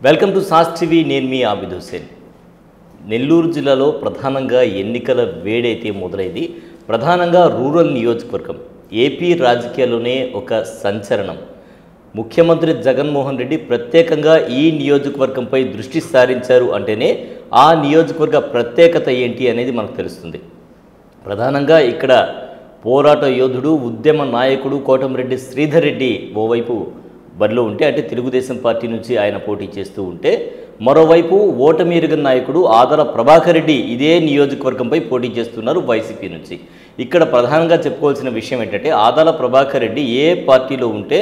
Welcome to sauce TV. నేను మీ ఆబిద్ హుసేన్. నెల్లూరు జిల్లాలో ప్రధానంగా ఎన్నికల వేడైతే మొదలైంది. ప్రధానంగా రూరల్ నియోజకవర్గం ఏపీ రాజకీయాల్లోనే ఒక సంచలనం. ముఖ్యమంత్రి జగన్మోహన్ రెడ్డి ప్రత్యేకంగా ఈ నియోజకవర్గంపై దృష్టి సారించారు అంటేనే ఆ నియోజకవర్గ ప్రత్యేకత ఏంటి అనేది మనకు తెలుస్తుంది. ప్రధానంగా ఇక్కడ పోరాట యోధుడు, ఉద్యమ నాయకుడు కోటమిరెడ్డి శ్రీధర్ రెడ్డి ఓవైపు బరిలో ఉంటే, అంటే తెలుగుదేశం పార్టీ నుంచి ఆయన పోటీ చేస్తూ ఉంటే, మరోవైపు ఓటమి ఎరుగని నాయకుడు ఆదాల ప్రభాకర్ రెడ్డి ఇదే నియోజకవర్గంపై పోటీ చేస్తున్నారు వైసీపీ నుంచి. ఇక్కడ ప్రధానంగా చెప్పుకోవాల్సిన విషయం ఏంటంటే, ఆదాల ప్రభాకర్ రెడ్డి ఏ పార్టీలో ఉంటే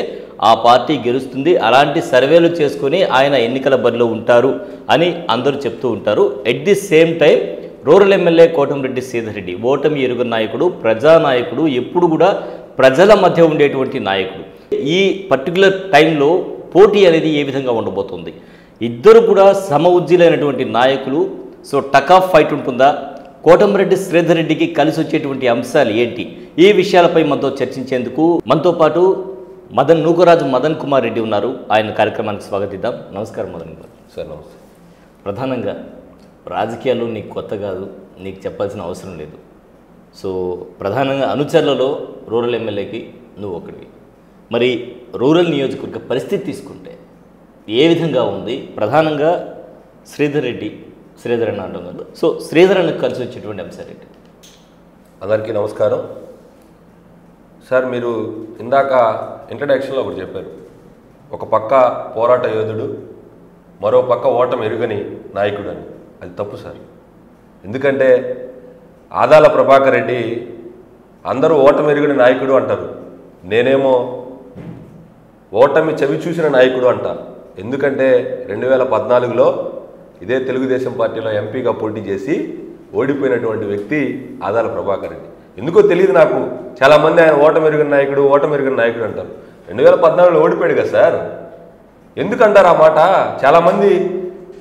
ఆ పార్టీ గెలుస్తుంది, అలాంటి సర్వేలు చేసుకొని ఆయన ఎన్నికల బరిలో ఉంటారు అని అందరూ చెప్తూ ఉంటారు. At the same time rural MLA Kotamreddy Sridhar Reddy ఓటమి ఎరుగని నాయకుడు, ప్రజానాయకుడు, ఎప్పుడు కూడా ప్రజల మధ్య ఉండేటువంటి నాయకుడు. ఈ పర్టికులర్ టైంలో పోటీ అనేది ఏ విధంగా ఉండబోతుంది? ఇద్దరు కూడా సమఉజ్జీలైనటువంటి నాయకులు. సో టక్ ఆఫ్ ఫైట్ ఉంటుందా? కోటమిరెడ్డి శ్రీధర్ రెడ్డికి కలిసి వచ్చేటువంటి అంశాలు ఏంటి? ఈ విషయాలపై మనతో చర్చించేందుకు మనతో పాటు నూకరాజు మదన్ కుమార్ రెడ్డి ఉన్నారు. ఆయన కార్యక్రమానికి స్వాగతిద్దాం. నమస్కారం మదన్ కుమార్ సార్. నమస్తే. ప్రధానంగా రాజకీయాలు నీకు కొత్త కాదు, నీకు చెప్పాల్సిన అవసరం లేదు. సో ప్రధానంగా అనుచరులలో రూరల్ ఎమ్మెల్యేకి నువ్వు ఒకటివి. మరి రూరల్ నియోజకవర్గ పరిస్థితి తీసుకుంటే ఏ విధంగా ఉంది? ప్రధానంగా శ్రీధర్ అన్న అంటాం కదా, సో శ్రీధర్ అన్నకు కలిసి వచ్చేటువంటి అంశాలు ఏంటి? అందరికీ నమస్కారం సార్. మీరు ఇందాక ఇంట్రడక్షన్లో ఒకటి చెప్పారు, ఒక పక్క పోరాట యోధుడు, మరో పక్క ఓటమి ఎరుగని నాయకుడు అని. అది తప్పు సార్. ఎందుకంటే ఆదాల ప్రభాకర్ రెడ్డి అందరూ ఓటమి ఎరుగని నాయకుడు అంటారు, నేనేమో ఓటమి చవి చూసిన నాయకుడు అంట. ఎందుకంటే 2014లో ఇదే తెలుగుదేశం పార్టీలో ఎంపీగా పోటీ చేసి ఓడిపోయినటువంటి వ్యక్తి ఆదాల ప్రభాకర్ రెడ్డి. ఎందుకో తెలియదు నాకు, చాలామంది ఆయన ఓటమి ఎరుగని నాయకుడు అంటారు. 2014లో ఓడిపోయాడు కదా సార్. ఎందుకంటారు ఆ మాట?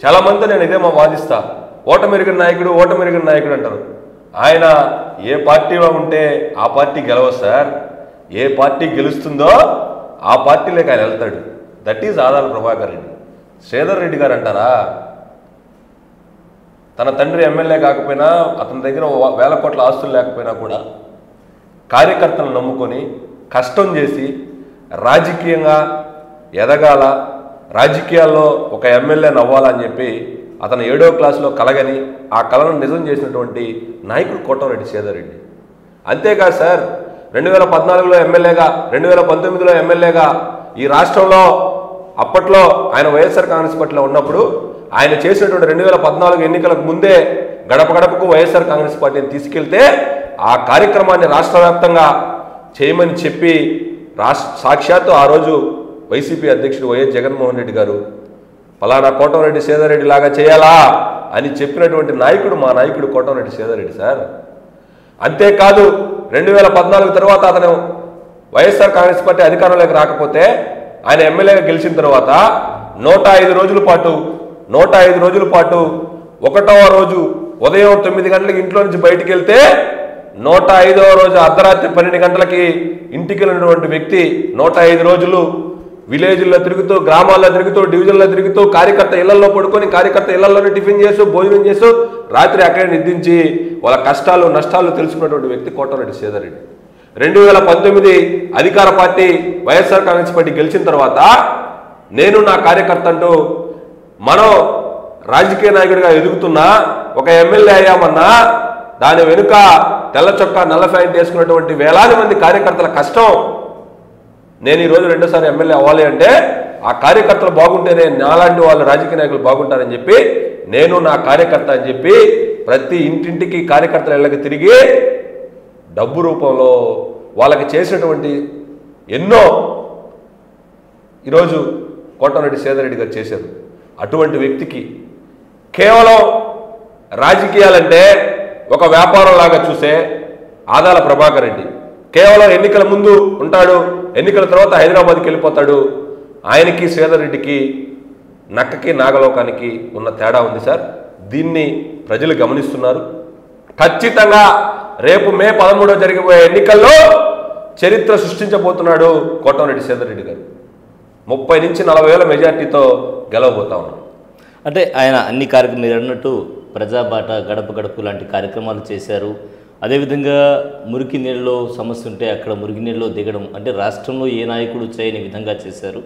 చాలామందితో నేను ఇదే వాదిస్తా, ఓటమి ఎరుగని నాయకుడు అంటారు. ఆయన ఏ పార్టీలో ఉంటే ఆ పార్టీ గెలవదు సార్. ఏ పార్టీ గెలుస్తుందో ఆ పార్టీలోకి ఆయన వెళ్తాడు. That is Adala Prabhakar Reddy. శ్రీధర్ రెడ్డి గారు అంటారా, తన తండ్రి ఎమ్మెల్యే కాకపోయినా, అతని దగ్గర వేల కోట్ల ఆస్తులు లేకపోయినా కూడా కార్యకర్తలను నమ్ముకొని కష్టం చేసి రాజకీయంగా ఎదగాల, రాజకీయాల్లో ఒక ఎమ్మెల్యేని అవ్వాలని చెప్పి అతను 7వ క్లాసులో కలగని ఆ కళను నిజం చేసినటువంటి నాయకుడు కోటమిరెడ్డి శ్రీధర్ రెడ్డి. అంతేకాదు సార్, 2014లో ఎమ్మెల్యేగా, 2019లో ఎమ్మెల్యేగా ఈ రాష్ట్రంలో అప్పట్లో ఆయన వైఎస్ఆర్ కాంగ్రెస్ పార్టీలో ఉన్నప్పుడు ఆయన చేసినటువంటి 2014 ఎన్నికలకు ముందే గడప గడపకు వైఎస్ఆర్ కాంగ్రెస్ పార్టీని తీసుకెళ్తే ఆ కార్యక్రమాన్ని రాష్ట్ర వ్యాప్తంగా చేయమని చెప్పి సాక్షాత్తు ఆ రోజు వైసీపీ అధ్యక్షుడు వైఎస్ జగన్మోహన్ రెడ్డి గారు ఫలానా కోటమిరెడ్డి శ్రీధర్ రెడ్డి లాగా చేయాలా అని చెప్పినటువంటి నాయకుడు మా నాయకుడు కోటమిరెడ్డి శ్రీధర్ రెడ్డి సార్. అంతేకాదు 2014 తర్వాత అతను వైఎస్ఆర్ కాంగ్రెస్ పార్టీ అధికారంలోకి రాకపోతే ఆయన ఎమ్మెల్యేగా గెలిచిన తర్వాత 105 రోజుల పాటు 1వ రోజు ఉదయం 9 గంటలకి ఇంట్లో నుంచి బయటికి వెళ్తే 105వ రోజు అర్ధరాత్రి 12 గంటలకి ఇంటికి వెళ్ళినటువంటి వ్యక్తి 105 రోజులు విలేజ్ల్లో తిరుగుతూ, గ్రామాల్లో తిరుగుతూ, డివిజన్లో తిరుగుతూ, కార్యకర్త ఇళ్లలో పడుకొని, కార్యకర్త ఇళ్లలోనే టిఫిన్ చేస్తూ, భోజనం చేస్తూ, రాత్రి అక్కడే నిద్రించి వాళ్ళ కష్టాలు నష్టాలు తెలుసుకున్నటువంటి వ్యక్తి కోటమిరెడ్డి శ్రీధర్ రెడ్డి. 2019 అధికార పార్టీ వైఎస్ఆర్ కాంగ్రెస్ పార్టీ గెలిచిన తర్వాత నేను నా కార్యకర్త అంటూ మనం రాజకీయ నాయకుడిగా ఎదుగుతున్నా, ఒక ఎమ్మెల్యే అయ్యామన్నా దాని వెనుక తెల్ల చొక్కా నల్ల ప్యాంట్ వేసుకున్నటువంటి వేలాది మంది కార్యకర్తల కష్టం. నేను ఈరోజు 2సారి ఎమ్మెల్యే అవ్వాలి అంటే ఆ కార్యకర్తలు బాగుంటేనే నాలాంటి వాళ్ళు రాజకీయ నాయకులు బాగుంటారని చెప్పి నేను నా కార్యకర్త అని చెప్పి ప్రతి ఇంటింటికి కార్యకర్తల ఇళ్ళకి తిరిగి డబ్బు రూపంలో వాళ్ళకి చేసినటువంటి ఎన్నో ఈరోజు కోటమిరెడ్డి శ్రీధర్ రెడ్డి గారు చేశారు. అటువంటి వ్యక్తికి కేవలం రాజకీయాలంటే ఒక వ్యాపారం లాగా చూసే ఆదాల ప్రభాకర్ రెడ్డి కేవలం ఎన్నికల ముందు ఉంటాడు, ఎన్నికల తర్వాత హైదరాబాద్కి వెళ్ళిపోతాడు. ఆయనకి శ్రీధర్ రెడ్డికి నక్కకి నాగలోకానికి ఉన్న తేడా ఉంది సార్. దీన్ని ప్రజలు గమనిస్తున్నారు. ఖచ్చితంగా రేపు మే 13వ జరిగిపోయే ఎన్నికల్లో చరిత్ర సృష్టించబోతున్నాడు కోటమిరెడ్డి శ్రీధర్ రెడ్డి గారు. 30 నుంచి 40 వేల మెజార్టీతో గెలవబోతా ఉన్నాం. అంటే ఆయన అన్ని కార్యక్రమాలు మీరు అన్నట్టు ప్రజాబాట, గడప గడప లాంటి కార్యక్రమాలు చేశారు. అదేవిధంగా మురికి నీళ్ళలో సమస్య ఉంటే అక్కడ మురికి నీళ్ళలో దిగడం, అంటే రాష్ట్రంలో ఏ నాయకుడు చేయని విధంగా చేశారు.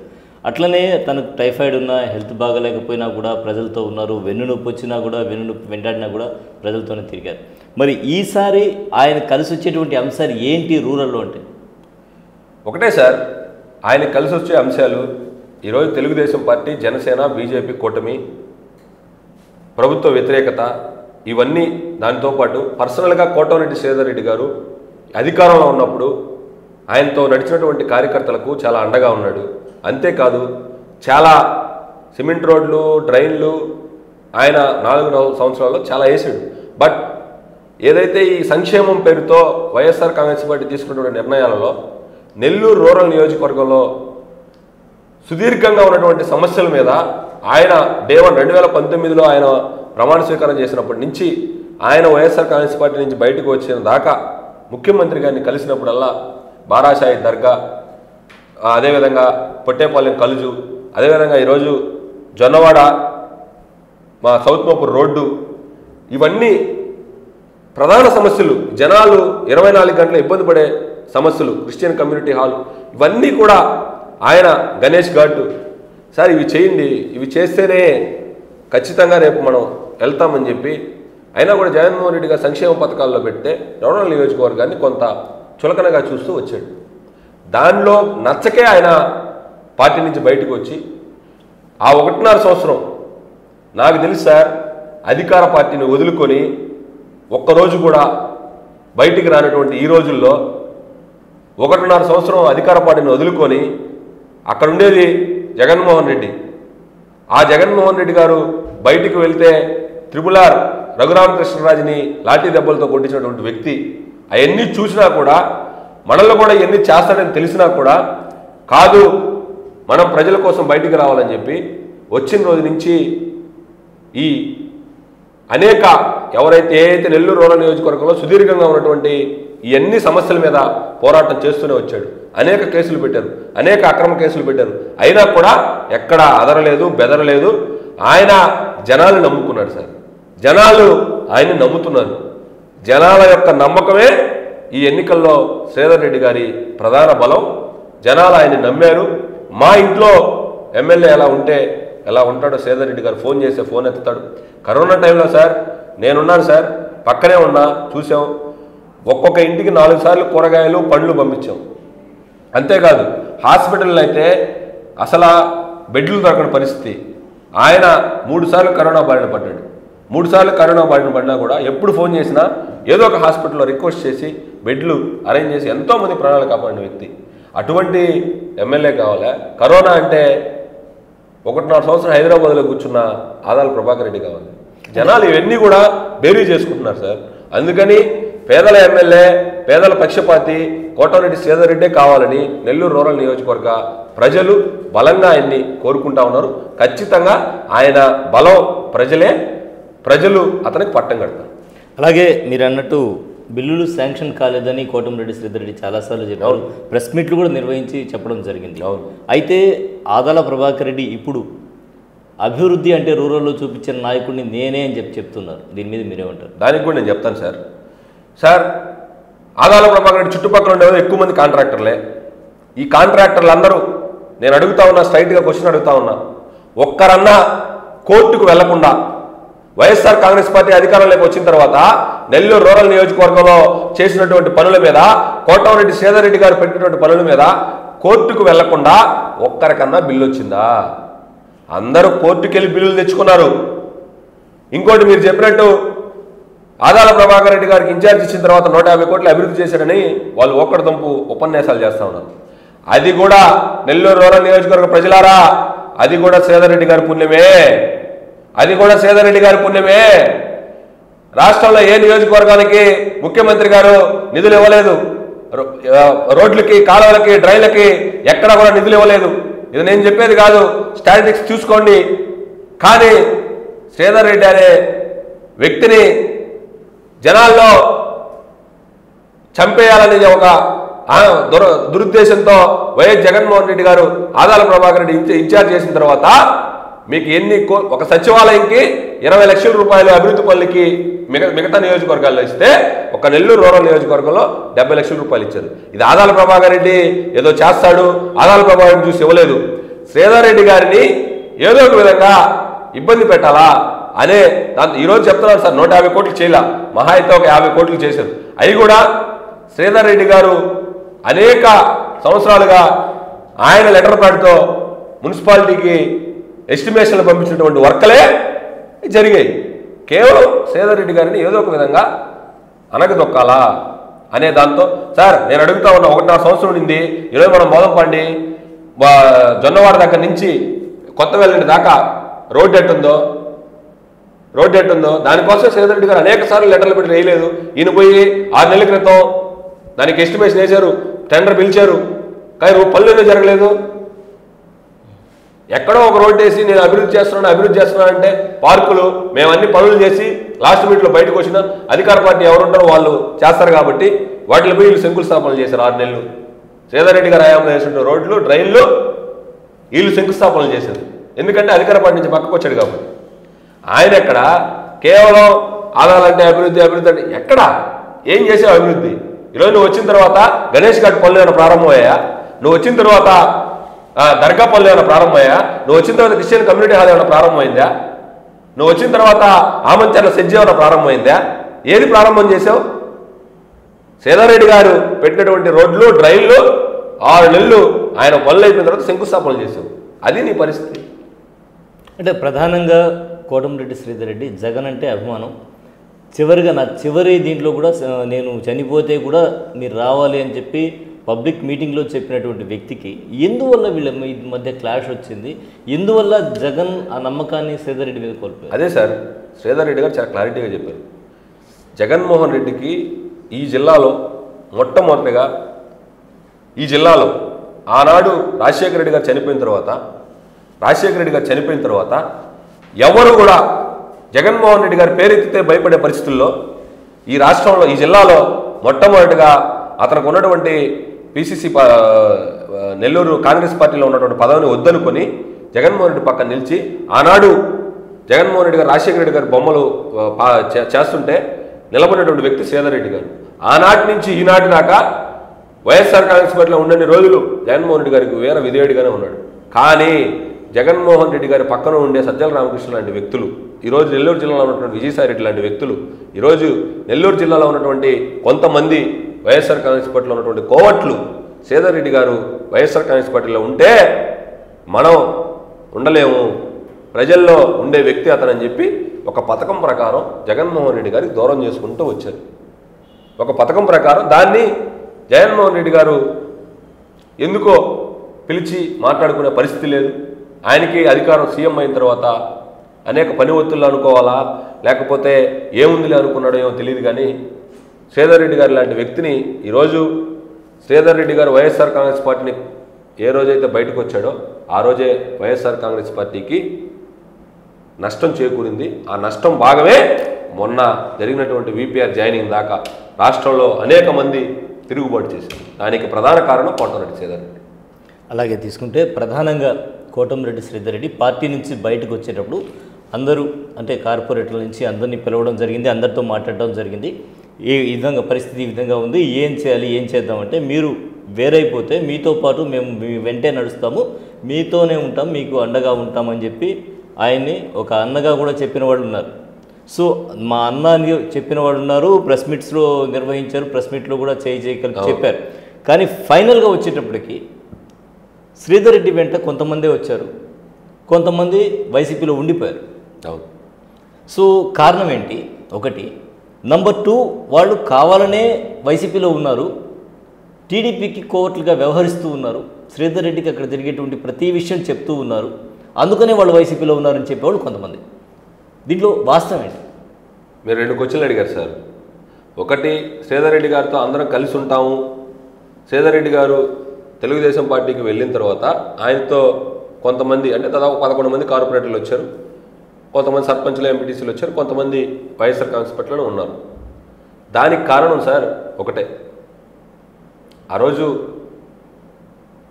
అట్లనే తనకు టైఫాయిడ్ ఉన్నా, హెల్త్ బాగాలేకపోయినా కూడా ప్రజలతో ఉన్నారు. వెన్నునొప్పి వచ్చినా కూడా, వెన్నునొప్పి వెంటాడినా కూడా ప్రజలతోనే తిరిగారు. మరి ఈసారి ఆయన కలిసి వచ్చేటువంటి అంశాలు ఏంటి రూరల్లో అంటే? ఒకటే సార్, ఆయన కలిసి వచ్చే అంశాలు ఈరోజు తెలుగుదేశం పార్టీ, జనసేన, బీజేపీ కూటమి, ప్రభుత్వ వ్యతిరేకత, ఇవన్నీ దానితో పాటు పర్సనల్గా కోటమిరెడ్డి శ్రీధర్ రెడ్డి గారు అధికారంలో ఉన్నప్పుడు ఆయనతో నడిచినటువంటి కార్యకర్తలకు చాలా అండగా ఉన్నాడు. అంతేకాదు చాలా సిమెంట్ రోడ్లు, డ్రైన్లు ఆయన 4 సంవత్సరాల్లో చాలా వేసాడు. బట్ ఏదైతే ఈ సంక్షేమం పేరుతో వైఎస్ఆర్ కాంగ్రెస్ పార్టీ తీసుకున్నటువంటి నిర్ణయాలలో నెల్లూరు రూరల్ నియోజకవర్గంలో సుదీర్ఘంగా ఉన్నటువంటి సమస్యల మీద ఆయన డే 1 2019లో ఆయన ప్రమాణ స్వీకారం చేసినప్పటి నుంచి ఆయన వైఎస్ఆర్ కాంగ్రెస్ పార్టీ నుంచి బయటకు వచ్చిన దాకా ముఖ్యమంత్రి గారిని కలిసినప్పుడల్లా బారాషాయి దర్గా, అదేవిధంగా పొట్టేపాలెం కలుజు, అదేవిధంగా ఈరోజు జొన్నవాడ, మా సౌత్ మోపూర్ రోడ్డు, ఇవన్నీ ప్రధాన సమస్యలు. జనాలు 24 గంటలు ఇబ్బంది పడే సమస్యలు, క్రిస్టియన్ కమ్యూనిటీ హాల్, ఇవన్నీ కూడా ఆయన గణేష్ ఘాట్ సార్ ఇవి చేయండి, ఇవి చేస్తేనే ఖచ్చితంగా రేపు మనం వెళ్తామని చెప్పి అయినా కూడా జగన్మోహన్ రెడ్డి గారు సంక్షేమ పథకాల్లో పెడితే రూరల్ నియోజకవర్గాన్ని కొంత చులకనగా చూస్తూ వచ్చాడు. దానిలో నచ్చకే ఆయన పార్టీ నుంచి బయటకు వచ్చి ఆ 1.5 సంవత్సరం నాకు తెలుసు సార్, అధికార పార్టీని వదులుకొని ఒక్కరోజు కూడా బయటికి రానటువంటి ఈ రోజుల్లో 1.5 సంవత్సరం అధికార పార్టీని వదులుకొని అక్కడ ఉండేది జగన్మోహన్ రెడ్డి. ఆ జగన్మోహన్ రెడ్డి గారు బయటికి వెళ్తే RRR రఘురామకృష్ణరాజుని లాఠీ దెబ్బలతో కొట్టించినటువంటి వ్యక్తి. అవన్నీ చూసినా కూడా, మనల్లో కూడా ఇవన్నీ చేస్తాడని తెలిసినా కూడా కాదు, మనం ప్రజల కోసం బయటికి రావాలని చెప్పి వచ్చిన రోజు నుంచి ఈ అనేక ఏదైతే నెల్లూరు రూరల్ నియోజకవర్గంలో సుదీర్ఘంగా ఉన్నటువంటి ఈ అన్ని సమస్యల మీద పోరాటం చేస్తూనే వచ్చాడు. అనేక కేసులు పెట్టారు, అనేక అక్రమ కేసులు పెట్టారు. అయినా కూడా ఎక్కడ అదరలేదు, బెదరలేదు. ఆయన జనాలు నమ్ముకున్నాడు సార్. జనాలు ఆయన్ని నమ్ముతున్నారు. జనాల యొక్క నమ్మకమే ఈ ఎన్నికల్లో శ్రీధర్ రెడ్డి గారి ప్రధాన బలం. జనాలు ఆయన్ని నమ్మారు. మా ఇంట్లో ఎమ్మెల్యే ఎలా ఉంటాడో శ్రీధర్ రెడ్డి గారు ఫోన్ చేస్తే ఫోన్ ఎత్తుతాడు. కరోనా టైంలో సార్ నేనున్నాను సార్, పక్కనే ఉన్నా, చూసాం. ఒక్కొక్క ఇంటికి 4 సార్లు కూరగాయలు, పండ్లు పంపించాం. అంతేకాదు హాస్పిటల్లో అయితే అసలు బెడ్లు దొరకని పరిస్థితి. ఆయన 3 సార్లు కరోనా బారిన పడ్డాడు. 3 సార్లు కరోనా బారిన పడినా కూడా ఎప్పుడు ఫోన్ చేసినా ఏదో ఒక హాస్పిటల్లో రిక్వెస్ట్ చేసి బెడ్లు అరేంజ్ చేసి ఎంతోమంది ప్రాణాలు కాపాడిన వ్యక్తి. అటువంటి ఎమ్మెల్యే కావాలా? కరోనా అంటే 1.5 సంవత్సరం హైదరాబాద్లో కూర్చున్న ఆదాల ప్రభాకర్ రెడ్డి కావాలి. జనాలు ఇవన్నీ కూడా బేరీ చేసుకుంటున్నారు సార్. అందుకని పేదల ఎమ్మెల్యే, పేదల పక్షపాతి కోటమిరెడ్డి శ్రీధర్ రెడ్డే కావాలని నెల్లూరు రూరల్ నియోజకవర్గ ప్రజలు బలంగా ఆయన్ని కోరుకుంటా ఉన్నారు. ఖచ్చితంగా ఆయన బలం ప్రజలు అతనికి పట్టం కడతారు. అలాగే మీరు అన్నట్టు బిల్లులు శాంక్షన్ కాలేదని కోటమిరెడ్డి శ్రీధర్ రెడ్డి చాలాసార్లు చెప్పారు. ప్రెస్ మీట్లు కూడా నిర్వహించి చెప్పడం జరిగింది. అయితే ఆదాల ప్రభాకర్ రెడ్డి ఇప్పుడు అభివృద్ధి అంటే రూరల్లో చూపించిన నాయకుడిని నేనే అని చెప్తున్నారు. దీని మీద మీరేమంటారు? దానికి కూడా నేను చెప్తాను సార్. ఆదాల ప్రభాకర్ రెడ్డి చుట్టుపక్కల ఉండేవారు ఎక్కువ మంది కాంట్రాక్టర్లే. ఈ కాంట్రాక్టర్లు అందరూ నేను అడుగుతా ఉన్నా, స్ట్రైట్గా క్వశ్చన్ అడుగుతా ఉన్నా, ఒక్కరన్నా కోర్టుకు వెళ్లకుండా వైఎస్ఆర్ కాంగ్రెస్ పార్టీ అధికారంలోకి వచ్చిన తర్వాత నెల్లూరు రూరల్ నియోజకవర్గంలో చేసినటువంటి పనుల మీద, కోటమిరెడ్డి శ్రీధర్ రెడ్డి గారు పెట్టినటువంటి పనుల మీద కోర్టుకు వెళ్లకుండా ఒక్కరికన్నా బిల్లు వచ్చిందా? అందరూ కోర్టుకు వెళ్ళి బిల్లులు తెచ్చుకున్నారు. ఇంకోటి మీరు చెప్పినట్టు ఆదాల ప్రభాకర్ రెడ్డి గారికి ఇన్ఛార్జ్ ఇచ్చిన తర్వాత 150 కోట్లు అభివృద్ధి చేశారని వాళ్ళు ఒక్కడిదంపు ఉపన్యాసాలు చేస్తూ ఉన్నారు. అది కూడా నెల్లూరు రూరల్ నియోజకవర్గ ప్రజలారా, అది కూడా శ్రీధర్ రెడ్డి గారి పుణ్యమే. రాష్ట్రంలో ఏ నియోజకవర్గానికి ముఖ్యమంత్రి గారు నిధులు ఇవ్వలేదు. రోడ్లకి, కాలువలకి, డ్రైన్లకి ఎక్కడా కూడా నిధులు ఇవ్వలేదు. ఇది నేను చెప్పేది కాదు, స్టాటిస్టిక్స్ చూసుకోండి. కానీ శ్రీధర్ రెడ్డి అనే వ్యక్తిని జనాల్లో చంపేయాలనే ఒక దురుద్దేశంతో వైఎస్ జగన్మోహన్ రెడ్డి గారు ఆదాల ప్రభాకర్ రెడ్డి ఇన్ఛార్జ్ చేసిన తర్వాత మీకు ఒక సచివాలయంకి 20 లక్షల రూపాయలు అభివృద్ధి పనులకి మిగతా నియోజకవర్గాల్లో ఇస్తే ఒక నెల్లూరు రూరల్ నియోజకవర్గంలో 70 లక్షల రూపాయలు ఇచ్చారు. ఇది ఆదాల ప్రభాకర్ రెడ్డి ఏదో చేస్తాడు, ఆదాల ప్రభాకర్ రెడ్డి చూసి ఇవ్వలేదు. శ్రీధర్ రెడ్డి గారిని ఏదో ఒక విధంగా ఇబ్బంది పెట్టాలా అనే ఈరోజు చెప్తున్నారు సార్. 150 కోట్లు చేయలే, మహా అయితే ఒక 50 కోట్లు చేశారు. అవి కూడా శ్రీధర్ రెడ్డి గారు అనేక సంవత్సరాలుగా ఆయన లెటర్ ప్యాడ్తో మున్సిపాలిటీకి ఎస్టిమేషన్లు పంపించినటువంటి వర్కలే జరిగాయి. కేవలం శ్రీధర్ రెడ్డి గారిని ఏదో ఒక విధంగా అనగదొక్కాలా అనే దాంతో సార్ నేను అడుగుతా ఉన్నా. 1.5 సంవత్సరం ఉండింది. ఈరోజు మనం మోదంపండి జొన్నవాడ దగ్గర నుంచి కొత్తవెల్లండి దాకా రోడ్డు ఎట్టుందో దానికోసం శ్రీధర్ రెడ్డి గారు అనేక సార్లు లెటర్లు పెట్టి వేయలేదు. ఈయన పోయి 6 నెలల క్రితం దానికి ఎస్టిమేషన్ వేశారు, టెండర్ పిలిచారు, కానీ పనులు జరగలేదు. ఎక్కడో ఒక రోడ్డు వేసి నేను అభివృద్ధి చేస్తున్నాను అంటే పార్కులు మేము అన్ని పనులు చేసి లాస్ట్ మీట్లో బయటకు వచ్చిన అధికార పార్టీ ఎవరుంటారో వాళ్ళు చేస్తారు కాబట్టి వాటిలో పోయి వీళ్ళు శంకుస్థాపనలు చేశారు. 6 నెలలు శ్రీధర్ రెడ్డి గారు హయాంలో వేసిన రోడ్లు డ్రైన్లు వీళ్ళు శంకుస్థాపనలు చేశారు. ఎందుకంటే అధికార పార్టీ నుంచి పక్కకు వచ్చాడు కాబట్టి. ఆయన ఎక్కడ కేవలం ఆదాలంటే అభివృద్ధి అంటే ఎక్కడ ఏం చేసావు అభివృద్ధి? ఈరోజు నువ్వు వచ్చిన తర్వాత గణేష్ ఘాట్ పనులు ఏమైనా ప్రారంభమయ్యా? నువ్వు వచ్చిన తర్వాత దర్గా పనులు ఏమైనా ప్రారంభమయ్యా? నువ్వు వచ్చిన తర్వాత క్రిస్టియన్ కమ్యూనిటీ హాల్ ఏమైనా ప్రారంభమైందా? నువ్వు వచ్చిన తర్వాత ఆమంచర్ల సెజ్జి ఏమైనా ప్రారంభమైందా? ఏది ప్రారంభం చేసావు? శ్రీధర్ రెడ్డి గారు పెట్టినటువంటి రోడ్లు డ్రైన్లు 6 నెలలు ఆయన పనులు అయిపోయిన తర్వాత శంకుస్థాపనలు చేసావు. అది నీ పరిస్థితి. అంటే ప్రధానంగా కోటమిరెడ్డి శ్రీధర్ రెడ్డి జగన్ అంటే అభిమానం. చివరిగా నా చివరి దీంట్లో కూడా నేను చనిపోతే కూడా మీరు రావాలి అని చెప్పి పబ్లిక్ మీటింగ్లో చెప్పినటువంటి వ్యక్తికి ఎందువల్ల వీళ్ళ మధ్య క్లాష్ వచ్చింది? ఎందువల్ల జగన్ ఆ నమ్మకాన్ని శ్రీధర్ రెడ్డి మీద కోల్పోయారు? అదే సార్, శ్రీధర్ రెడ్డి గారు చాలా క్లారిటీగా చెప్పారు. జగన్మోహన్ రెడ్డికి ఈ జిల్లాలో మొట్టమొదటిగా ఈ జిల్లాలో ఆనాడు రాజశేఖర రెడ్డి గారు చనిపోయిన తర్వాత ఎవరు కూడా జగన్మోహన్ రెడ్డి గారి పేరెత్తితే భయపడే పరిస్థితుల్లో ఈ రాష్ట్రంలో ఈ జిల్లాలో మొట్టమొదటిగా అతనికి ఉన్నటువంటి పిసిసి నెల్లూరు కాంగ్రెస్ పార్టీలో ఉన్నటువంటి పదవిని వద్దనుకొని జగన్మోహన్ రెడ్డి పక్కన నిలిచి ఆనాడు జగన్మోహన్ రెడ్డి గారు రాజశేఖర రెడ్డి గారి బొమ్మలు చేస్తుంటే నిలబడినటువంటి వ్యక్తి శ్రీధర్ రెడ్డి గారు. ఆనాటి నుంచి ఈనాటి దాకా వైఎస్ఆర్ కాంగ్రెస్ పార్టీలో ఉండని రోజులు జగన్మోహన్ రెడ్డి గారికి వేరే విధేయుడిగానే ఉన్నాడు. కానీ జగన్మోహన్ రెడ్డి గారి పక్కన ఉండే సజ్జల రామకృష్ణ లాంటి వ్యక్తులు, ఈరోజు నెల్లూరు జిల్లాలో ఉన్నటువంటి విజయసాయి రెడ్డి లాంటి వ్యక్తులు, ఈరోజు నెల్లూరు జిల్లాలో ఉన్నటువంటి కొంతమంది వైఎస్ఆర్ కాంగ్రెస్ పార్టీలో ఉన్నటువంటి కోవట్లు శ్రీధర్ రెడ్డి గారు వైఎస్ఆర్ కాంగ్రెస్ పార్టీలో ఉంటే మనం ఉండలేము, ప్రజల్లో ఉండే వ్యక్తి అతనని చెప్పి ఒక పథకం ప్రకారం జగన్మోహన్ రెడ్డి గారికి దూరం చేసుకుంటూ వచ్చారు. ఒక పథకం ప్రకారం దాన్ని జగన్మోహన్ రెడ్డి గారు ఎందుకో పిలిచి మాట్లాడుకునే పరిస్థితి లేదు. ఆయనకి అధికారం సీఎం అయిన తర్వాత అనేక పని ఒత్తులు అనుకోవాలా లేకపోతే ఏముందిలే అనుకున్నాడో ఏమో తెలియదు. కానీ శ్రీధర్ రెడ్డి గారు లాంటి వ్యక్తిని ఈరోజు శ్రీధర్ రెడ్డి గారు వైఎస్ఆర్ కాంగ్రెస్ పార్టీని ఏ రోజైతే బయటకు వచ్చాడో ఆ రోజే వైఎస్ఆర్ కాంగ్రెస్ పార్టీకి నష్టం చేకూరింది. ఆ నష్టం భాగమే మొన్న జరిగినటువంటి విపిఆర్ జాయినింగ్ దాకా రాష్ట్రంలో అనేక మంది తిరుగుబాటు చేశారు. దానికి ప్రధాన కారణం కోటమిరెడ్డి శ్రీధర్ రెడ్డి. అలాగే తీసుకుంటే ప్రధానంగా కోటమిరెడ్డి శ్రీధర్ రెడ్డి పార్టీ నుంచి బయటకు వచ్చేటప్పుడు అందరూ అంటే కార్పొరేటర్ల నుంచి అందరినీ పిలవడం జరిగింది, అందరితో మాట్లాడడం జరిగింది. ఈ విధంగా పరిస్థితి ఈ విధంగా ఉంది, ఏం చేయాలి ఏం చేద్దామంటే మీరు వేరైపోతే మీతో పాటు మేము మీ వెంటే నడుస్తాము, మీతోనే ఉంటాం, మీకు అండగా ఉంటామని చెప్పి ఆయన్ని ఒక అన్నగా కూడా చెప్పిన వాళ్ళు ఉన్నారు. సో మా అన్న అని చెప్పిన వాళ్ళు ఉన్నారు, ప్రెస్ మీట్స్లో నిర్వహించారు, ప్రెస్ మీట్లో కూడా చేయి కలిపి చెప్పారు. కానీ ఫైనల్గా వచ్చేటప్పటికి శ్రీధర్ రెడ్డి వెంట కొంతమందే వచ్చారు, కొంతమంది వైసీపీలో ఉండిపోయారు. అవును. సో కారణం ఏంటి? ఒకటి. నంబర్ 2, వాళ్ళు కావాలనే వైసీపీలో ఉన్నారు, టీడీపీకి కోవట్లుగా వ్యవహరిస్తూ ఉన్నారు, శ్రీధర్ రెడ్డికి అక్కడ జరిగేటువంటి ప్రతి విషయం చెప్తూ ఉన్నారు, అందుకనే వాళ్ళు వైసీపీలో ఉన్నారని చెప్పేవాళ్ళు కొంతమంది. దీంట్లో వాస్తవం ఏంటి? మీరు 2 క్వశ్చన్లు అడిగారు సార్. ఒకటి, శ్రీధర్ రెడ్డి గారితో అందరం కలిసి ఉంటాము, శ్రీధర్ రెడ్డి గారు తెలుగుదేశం పార్టీకి వెళ్ళిన తర్వాత ఆయనతో కొంతమంది అంటే దాదాపు 11 మంది కార్పొరేటర్లు వచ్చారు, కొంతమంది సర్పంచ్లు ఎంపీటీసీలు వచ్చారు, కొంతమంది వైఎస్ఆర్ కాంగ్రెస్ పార్టీలో ఉన్నారు. దానికి కారణం సార్ ఒకటే, ఆ రోజు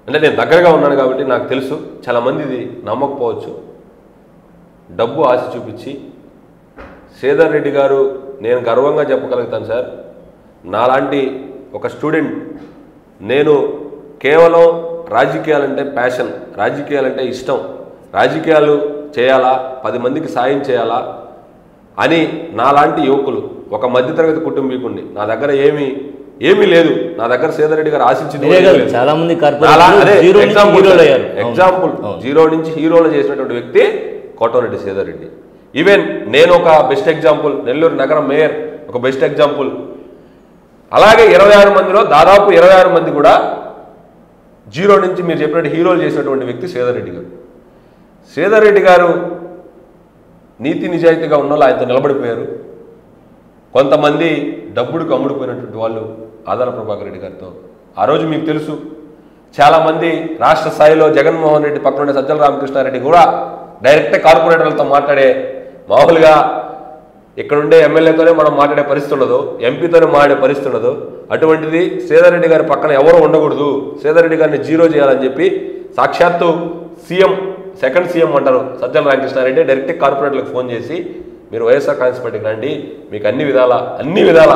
అంటే నేను దగ్గరగా ఉన్నాను కాబట్టి నాకు తెలుసు, చాలామంది ఇది నమ్మకపోవచ్చు. డబ్బు ఆశ చూపించి శ్రీధర్ రెడ్డి గారు, నేను గర్వంగా చెప్పగలుగుతాను సార్, నాలాంటి ఒక స్టూడెంట్, నేను కేవలం రాజకీయాలంటే ప్యాషన్, రాజకీయాలంటే ఇష్టం, రాజకీయాలు చేయాలా, 10 మందికి సాయం చేయాలా అని నాలాంటి యువకులు, ఒక మధ్యతరగతి కుటుంబీకుడిని, నా దగ్గర ఏమీ లేదు, నా దగ్గర శ్రీధర్ రెడ్డి గారు ఆశించింది చాలా మంది ఎగ్జాంపుల్ 0 నుంచి హీరోలు చేసినటువంటి వ్యక్తి కోటమిరెడ్డి శ్రీధర్ రెడ్డి. ఈవెన్ నేను ఒక బెస్ట్ ఎగ్జాంపుల్, నెల్లూరు నగరం మేయర్ ఒక బెస్ట్ ఎగ్జాంపుల్. అలాగే 26 మందిలో దాదాపు 26 మంది కూడా 0 నుంచి మీరు చెప్పినట్టు హీరోలు చేసినటువంటి వ్యక్తి శ్రీధర్ రెడ్డి గారు. శ్రీధర్ రెడ్డి గారు నీతి నిజాయితీగా ఉన్న వాళ్ళు ఆయనతో నిలబడిపోయారు. కొంతమంది డబ్బుడికి అమ్ముడిపోయినటువంటి వాళ్ళు ఆదాల ప్రభాకర్ రెడ్డి గారితో. ఆ రోజు మీకు తెలుసు, చాలామంది రాష్ట్ర స్థాయిలో జగన్మోహన్ రెడ్డి పక్కన ఉండే సజ్జల రామకృష్ణారెడ్డి కూడా డైరెక్ట్ కార్పొరేటర్లతో మాట్లాడే, మామూలుగా ఇక్కడుండే ఎమ్మెల్యేతోనే మనం మాట్లాడే పరిస్థితి ఉండదు, ఎంపీతోనే మాట్లాడే పరిస్థితి ఉండదు. అటువంటిది శ్రీధర్ రెడ్డి గారి పక్కన ఎవరు ఉండకూడదు, శ్రీధర్ రెడ్డి గారిని 0 చేయాలని చెప్పి సాక్షాత్తు సీఎం, సెకండ్ సీఎం అంటారు సజ్జల రామకృష్ణారెడ్డి, డైరెక్ట్ కార్పొరేటర్లకు ఫోన్ చేసి మీరు వైఎస్ఆర్ కాంగ్రెస్ పార్టీకి రండి, మీకు అన్ని విధాల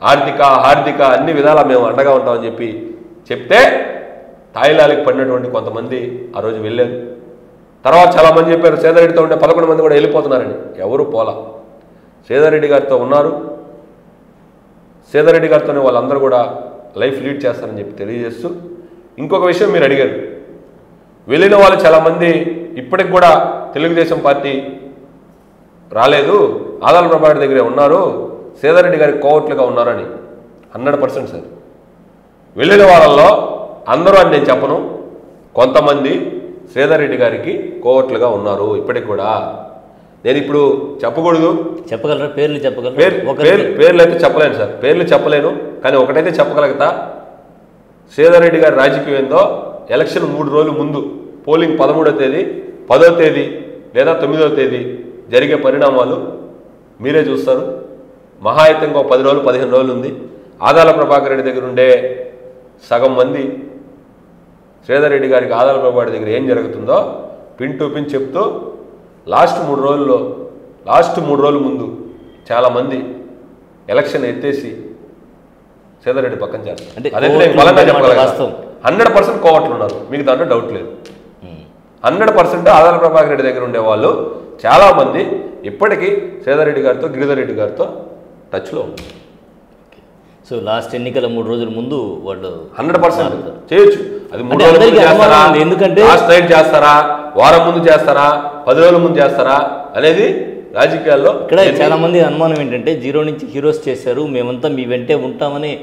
హార్దిక అన్ని విధాలా మేము అండగా ఉంటామని చెప్తే తాయిలాలికి పడినటువంటి కొంతమంది ఆ రోజు వెళ్ళారు. తర్వాత చాలామంది చెప్పారు శ్రీధర్ రెడ్డితో ఉంటే 11 మంది కూడా వెళ్ళిపోతున్నారని. ఎవరు పోలా, శ్రీధర్ రెడ్డి గారితో ఉన్నారు. శ్రీధర్ రెడ్డి గారితోనే వాళ్ళందరూ కూడా లైఫ్ లీడ్ చేస్తారని చెప్పి తెలియజేస్తూ, ఇంకొక విషయం మీరు అడిగారు, వెళ్ళిన వాళ్ళు చాలామంది ఇప్పటికి కూడా తెలుగుదేశం పార్టీ రాలేదు, ఆదాల ప్రభాకర్ దగ్గరే ఉన్నారు, శ్రీధర్ రెడ్డి గారికి కోవట్లుగా ఉన్నారని. 100% సార్. వెళ్ళిన వాళ్ళల్లో అందరూ అని నేను చెప్పను, కొంతమంది శ్రీధర్ రెడ్డి గారికి కోవట్లుగా ఉన్నారు ఇప్పటికి కూడా. నేను ఇప్పుడు చెప్పకూడదు, చెప్పగలరా? పేర్లు చెప్పగలరు? పేర్లు అయితే చెప్పలేను సార్, పేర్లు చెప్పలేను. కానీ ఒకటైతే చెప్పగలుగుతా, శ్రీధర్ రెడ్డి గారి రాజకీయం ఏందో ఎలక్షన్ 3 రోజుల ముందు, పోలింగ్ 13వ తేదీ, 10వ తేదీ లేదా 9వ తేదీ జరిగే పరిణామాలు మీరే చూస్తారు. మహా అయితే ఇంకో 10 రోజులు 15 రోజులు ఉంది. ఆదాల ప్రభాకర్ రెడ్డి దగ్గర ఉండే సగం మంది శ్రీధర్ రెడ్డి గారికి ఆదాల ప్రభాకర్ దగ్గర ఏం జరుగుతుందో పిన్ టు పిన్ చెప్తూ లాస్ట్ 3 రోజుల ముందు చాలామంది ఎలక్షన్ ఎత్తేసి శ్రీధర్ రెడ్డి పక్కన చేస్తారు. అదే బలంగా చెప్పగలుగుతాం. 100% కోవట్లు ఉన్నారు, మీకు దాంట్లో డౌట్ లేదు. 100% ఆదాల ప్రభాకర్ రెడ్డి దగ్గర ఉండేవాళ్ళు చాలామంది ఇప్పటికీ శ్రీధర్ రెడ్డి గారితో, గిరిధర్ రెడ్డి గారితో టచ్లో ఉన్నారు. సో లాస్ట్ ఎన్నికల 3 రోజుల ముందు వాళ్ళు 100% చేయొచ్చు. అది 3 రోజుల ముందు చేస్తారా, ఎందుకంటే లాస్ట్ నైట్ చేస్తారా, వారం ముందు చేస్తారా, 10 రోజుల ముందు చేస్తారా అనేది రాజకీయాల్లో ఇక్కడ చాలా మంది అనుమానం ఏంటంటే 0 నుంచి హీరోస్ చేశారు, మేమంతా మీ వెంటే ఉంటామని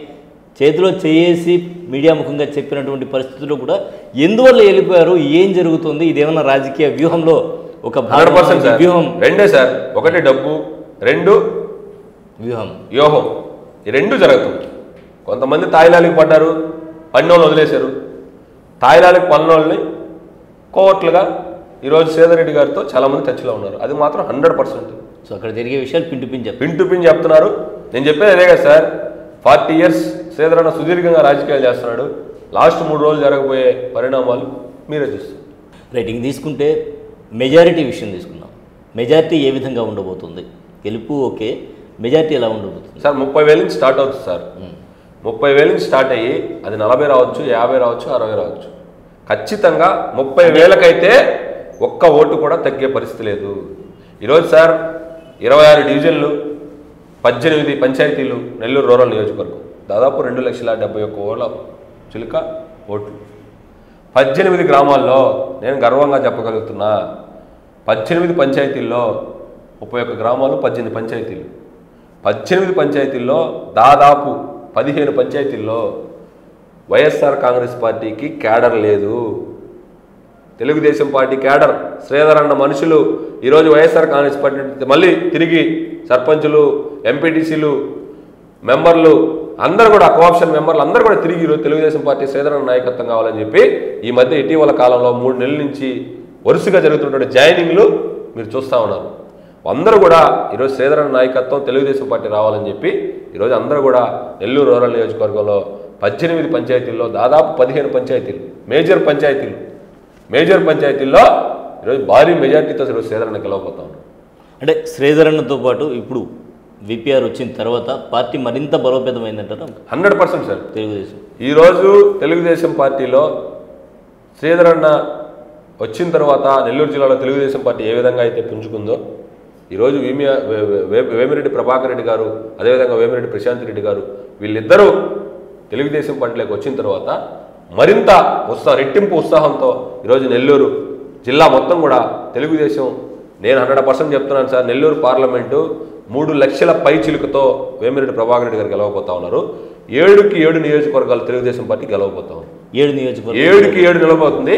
చేతిలో చేసి మీడియా ముఖంగా చెప్పినటువంటి పరిస్థితుల్లో కూడా ఎందువల్ల వెళ్ళిపోయారు, ఏం జరుగుతుంది, ఇదేమన్నా రాజకీయ వ్యూహంలో ఒక 100% వ్యూహం? రెండే సార్, ఒకటి డబ్బు, 2 వ్యూహం. ఈ 2 జరుగుతుంది. కొంతమంది తాయిలాలికి పడ్డారు, పన్నోళ్ళు వదిలేశారు. తాయిలాలికి పన్నోళ్ళని కోవట్లుగా ఈరోజు శ్రీధర్ రెడ్డి గారితో చాలామంది టచ్లో ఉన్నారు. అది మాత్రం 100%. సో అక్కడ జరిగే విషయాలు పిన్ టు పిన్ చెప్తున్నారు. నేను చెప్పేది అదే కదా సార్, 40 years శ్రీధర్ అన్న సుదీర్ఘంగా రాజకీయాలు చేస్తున్నాడు. లాస్ట్ 3 రోజులు జరగబోయే పరిణామాలు మీరే చూస్తారు. రైటింగ్ తీసుకుంటే మెజారిటీ విషయం తీసుకుందాం. మెజారిటీ ఏ విధంగా ఉండబోతుంది? గెలుపు ఓకే, మెజారిటీ ఎలా ఉండబోతుంది సార్? 30,000 నుంచి స్టార్ట్ అవుతుంది సార్. 30,000 నుంచి స్టార్ట్ అయ్యి అది 40 రావచ్చు, 50 రావచ్చు, 60 రావచ్చు. ఖచ్చితంగా 30,000కైతే ఒక్క ఓటు కూడా తగ్గే పరిస్థితి లేదు. ఈరోజు సార్ 26 డివిజన్లు, 18 పంచాయతీలు నెల్లూరు రూరల్ నియోజకవర్గం, దాదాపు 2,71,000 చిలుక ఓట్లు. 18 గ్రామాల్లో నేను గర్వంగా చెప్పగలుగుతున్నా, 18 పంచాయతీల్లో 31 గ్రామాలు, 18 పంచాయతీలు. 18 పంచాయతీల్లో దాదాపు 15 పంచాయతీల్లో వైఎస్ఆర్ కాంగ్రెస్ పార్టీకి క్యాడర్ లేదు. తెలుగుదేశం పార్టీ క్యాడర్ శ్రీధర్ అన్న మనుషులు ఈరోజు వైఎస్ఆర్ కాంగ్రెస్ పార్టీ మళ్ళీ తిరిగి సర్పంచులు, ఎంపీటీసీలు, మెంబర్లు అందరూ కూడా, కోఆప్షన్ మెంబర్లు అందరూ కూడా తిరిగి ఈరోజు తెలుగుదేశం పార్టీ శ్రీధర్ అన్న నాయకత్వం కావాలని చెప్పి ఈ మధ్య ఇటీవల కాలంలో 3 నెలల నుంచి వరుసగా జరుగుతున్నటువంటి జాయినింగ్లు మీరు చూస్తూ ఉన్నారు. అందరూ కూడా ఈరోజు శ్రీధర్ అన్న నాయకత్వం తెలుగుదేశం పార్టీ రావాలని చెప్పి ఈరోజు అందరూ కూడా నెల్లూరు రూరల్ నియోజకవర్గంలో 18 పంచాయతీల్లో దాదాపు 15 పంచాయతీలు, మేజర్ పంచాయతీల్లో ఈరోజు భారీ మెజార్టీతో ఈరోజు శ్రీధరన్న గెలవబోతా ఉన్నాం. అంటే శ్రీధరన్నతో పాటు ఇప్పుడు విపిఆర్ వచ్చిన తర్వాత పార్టీ మరింత బలోపేతమైందంటారా? 100% సార్. తెలుగుదేశం ఈరోజు తెలుగుదేశం పార్టీలో శ్రీధరన్న వచ్చిన తర్వాత నెల్లూరు జిల్లాలో తెలుగుదేశం పార్టీ ఏ విధంగా అయితే పుంజుకుందో ఈరోజు వేమిరెడ్డి ప్రభాకర్ రెడ్డి గారు, అదేవిధంగా వేమిరెడ్డి ప్రశాంత్ రెడ్డి గారు, వీళ్ళిద్దరూ తెలుగుదేశం పార్టీలోకి వచ్చిన తర్వాత మరింత రెట్టింపు ఉత్సాహంతో ఈరోజు నెల్లూరు జిల్లా మొత్తం కూడా తెలుగుదేశం, నేను 100% చెప్తున్నాను సార్, నెల్లూరు పార్లమెంటు 3 లక్షల పై చిలుకతో వేమిరెడ్డి ప్రభాకర్ రెడ్డి గారు గెలవబోతా ఉన్నారు. 7కి 7 నియోజకవర్గాలు తెలుగుదేశం పార్టీ గెలవబోతా ఉన్నారు. 7 నియోజకవర్గాలు 7కి 7 నిలబోతుంది.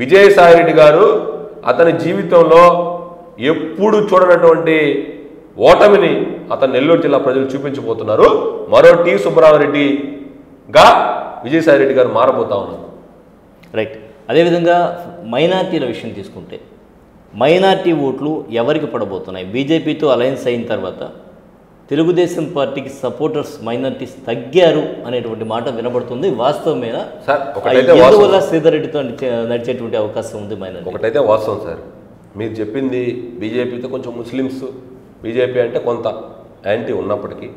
విజయసాయిరెడ్డి గారు అతని జీవితంలో ఎప్పుడు చూడనటువంటి ఓటమిని అతను నెల్లూరు జిల్లా ప్రజలు చూపించబోతున్నారు. మరో టి సుబ్బరామరెడ్డిగా విజయసాయిరెడ్డి గారు మారబోతా ఉన్నారు. రైట్. అదేవిధంగా మైనార్టీల విషయం తీసుకుంటే మైనార్టీ ఓట్లు ఎవరికి పడబోతున్నాయి? బీజేపీతో అలయన్స్ అయిన తర్వాత తెలుగుదేశం పార్టీకి సపోర్టర్స్ మైనార్టీస్ తగ్గారు అనేటువంటి మాట వినబడుతుంది. వాస్తవమేనా సార్? ఎందువల్ల శ్రీధర్రెడ్డితో నడిచేటువంటి అవకాశం ఉంది మైనార్టీ? ఒకటైతే వాస్తవం సార్, మీరు చెప్పింది బీజేపీతో కొంచెం ముస్లిమ్స్, బీజేపీ అంటే కొంత యాంటీ ఉన్నప్పటికీ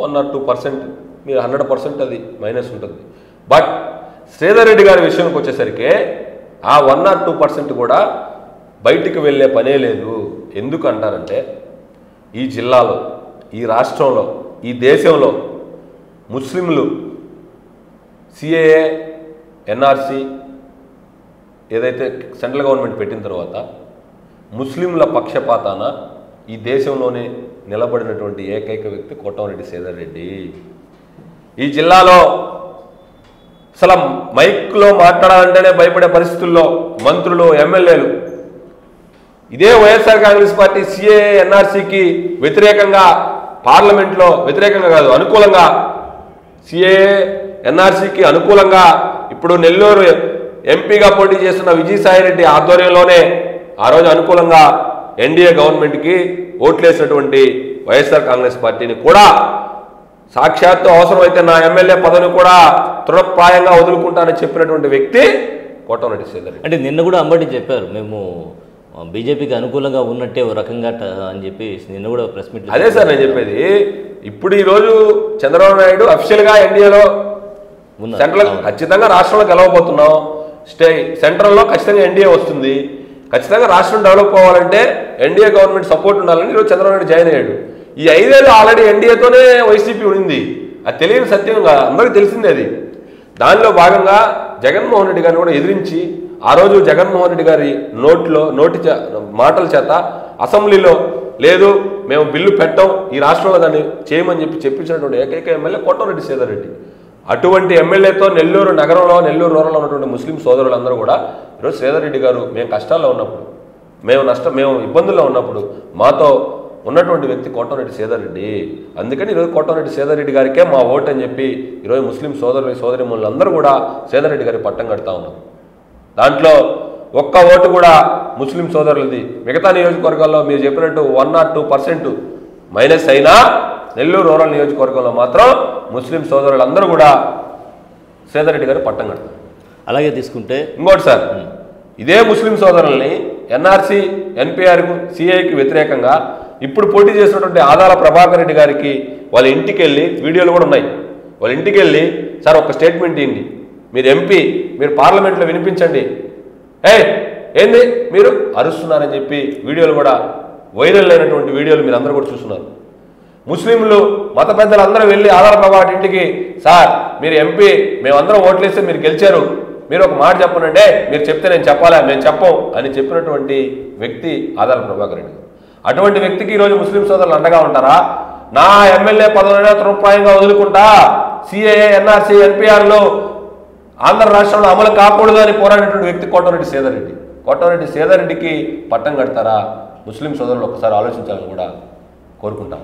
1 or 2% మీరు 100% అది మైనస్ ఉంటుంది. బట్ శ్రీధర్ రెడ్డి గారి విషయానికి వచ్చేసరికి ఆ 1 or 2% కూడా బయటికి వెళ్ళే పనే లేదు. ఎందుకు అంటారంటే ఈ జిల్లాలో, ఈ రాష్ట్రంలో, ఈ దేశంలో ముస్లింలు సిఏఏ ఎన్ఆర్సి ఏదైతే సెంట్రల్ గవర్నమెంట్ పెట్టిన తర్వాత ముస్లింల పక్షపాతాన ఈ దేశంలోనే నిలబడినటువంటి ఏకైక వ్యక్తి కోటమిరెడ్డి శ్రీధర్ రెడ్డి. ఈ జిల్లాలో అసలు మైక్లో మాట్లాడాలంటేనే భయపడే పరిస్థితుల్లో మంత్రులు, ఎమ్మెల్యేలు ఇదే వైఎస్ఆర్ కాంగ్రెస్ పార్టీ సిఏఏ ఎన్ఆర్సీకి వ్యతిరేకంగా పార్లమెంట్లో, వ్యతిరేకంగా కాదు అనుకూలంగా, సిఏఏ ఎన్ఆర్సీకి అనుకూలంగా ఇప్పుడు నెల్లూరు ఎంపీగా పోటీ చేస్తున్న విజయసాయిరెడ్డి ఆధ్వర్యంలోనే ఆ రోజు అనుకూలంగా ఎన్డీఏ గవర్నమెంట్కి ఓట్లేసినటువంటి వైఎస్ఆర్ కాంగ్రెస్ పార్టీని కూడా సాక్షాత్తు అవసరమైతే నా ఎమ్మెల్యే పదవిని కూడా తృణప్రాయంగా వదులుకుంటానని చెప్పినటువంటి వ్యక్తి కోటమిరెడ్డి శ్రీధర్. అంటే నిన్న కూడా అంబటి చెప్పారు, మేము బీజేపీకి అనుకూలంగా ఉన్నట్టే ఒక రకంగా అని చెప్పి నిన్న కూడా ప్రెస్ మీట్. అదే సార్ నేను చెప్పేది. ఇప్పుడు ఈరోజు చంద్రబాబు నాయుడు అఫీషియల్గా ఎన్డీఏలో సెంట్రల్ ఖచ్చితంగా రాష్ట్రంలో గెలవబోతున్నాం. సెంట్రల్లో ఖచ్చితంగా ఎన్డీఏ వస్తుంది. ఖచ్చితంగా రాష్ట్రం డెవలప్ అవ్వాలంటే ఎన్డీఏ గవర్నమెంట్ సపోర్ట్ ఉండాలని ఈరోజు చంద్రబాబు నాయుడు జాయిన్ అయ్యాడు. ఈ 5 ఏళ్ళు ఆల్రెడీ ఎన్డీఏతోనే వైసీపీ ఉంది. అది తెలియని సత్యం అందరికీ తెలిసిందే. అది దానిలో భాగంగా జగన్మోహన్ రెడ్డి గారిని కూడా ఎదిరించి ఆ రోజు జగన్మోహన్ రెడ్డి గారి నోటి మాటల చేత అసెంబ్లీలో లేదు మేము బిల్లు పెట్టాం, ఈ రాష్ట్రంలో దాన్ని చేయమని చెప్పించినటువంటి ఏకైక ఎమ్మెల్యే కోటమిరెడ్డి శ్రీధర్ రెడ్డి. అటువంటి ఎమ్మెల్యేతో నెల్లూరు నగరంలో, నెల్లూరు రూరల్లో ఉన్నటువంటి ముస్లిం సోదరులందరూ కూడా ఈరోజు శ్రీధర్ రెడ్డి గారు మేము కష్టాల్లో ఉన్నప్పుడు, మేము ఇబ్బందుల్లో ఉన్నప్పుడు మాతో ఉన్నటువంటి వ్యక్తి కోటమిరెడ్డి శ్రీధర్ రెడ్డి. అందుకని ఈరోజు కోటమిరెడ్డి శ్రీధర్ రెడ్డి గారికే మా ఓటు అని చెప్పి ఈరోజు ముస్లిం సోదరిమణులు అందరూ కూడా శ్రీధర్ రెడ్డి గారికి పట్టం కడతా ఉన్నాం. దాంట్లో ఒక్క ఓటు కూడా ముస్లిం సోదరులది. మిగతా నియోజకవర్గాల్లో మీరు చెప్పినట్టు 1 or 2% మైనస్ అయినా నెల్లూరు రూరల్ నియోజకవర్గంలో మాత్రం ముస్లిం సోదరులందరూ కూడా శ్రీధర్ రెడ్డి గారు పట్టం కడతారు. అలాగే తీసుకుంటే ఇంకోటి సార్, ఇదే ముస్లిం సోదరుల్ని ఎన్ఆర్సీ, ఎన్పిఆర్కు, సిఐకి వ్యతిరేకంగా ఇప్పుడు పోటీ చేసినటువంటి ఆదాల ప్రభాకర్ రెడ్డి గారికి వాళ్ళ ఇంటికి వెళ్ళి, వీడియోలు కూడా ఉన్నాయి, వాళ్ళ ఇంటికి వెళ్ళి సార్ ఒక స్టేట్మెంట్ ఇవ్వండి, మీరు ఎంపీ, మీరు పార్లమెంట్లో వినిపించండి, ఏంది మీరు అరుస్తున్నారని చెప్పి వీడియోలు కూడా వైరల్ అయినటువంటి వీడియోలు మీరు అందరూ కూడా చూస్తున్నారు. ముస్లింలు మత పెద్దలందరూ వెళ్ళి ఆదాల ప్రభాకర్ ఇంటికి సార్ మీరు ఎంపీ, మేమందరం ఓట్లేస్తే మీరు గెలిచారు, మీరు ఒక మాట చెప్పనంటే మీరు చెప్తే నేను చెప్పాలా, మేము చెప్పం అని చెప్పినటువంటి వ్యక్తి ఆదాల ప్రభాకర్ రెడ్డి. అటువంటి వ్యక్తికి ఈరోజు ముస్లిం సోదరులు అండగా ఉంటారా? నా ఎమ్మెల్యే పదవిని తృప్రాయంగా వదులుకుంటా, సిఏఏ, ఎన్ఆర్సీ, ఎన్పిఆర్లు ఆంధ్ర రాష్ట్రంలో అమలు కాకూడదు అని పోరాడినటువంటి వ్యక్తి కోటమిరెడ్డి శ్రీధర్ రెడ్డి. కోటమిరెడ్డి శ్రీధర్ రెడ్డికి పట్టం కడతారా? ముస్లిం సోదరులు ఒకసారి ఆలోచించాలని కూడా కోరుకుంటాం.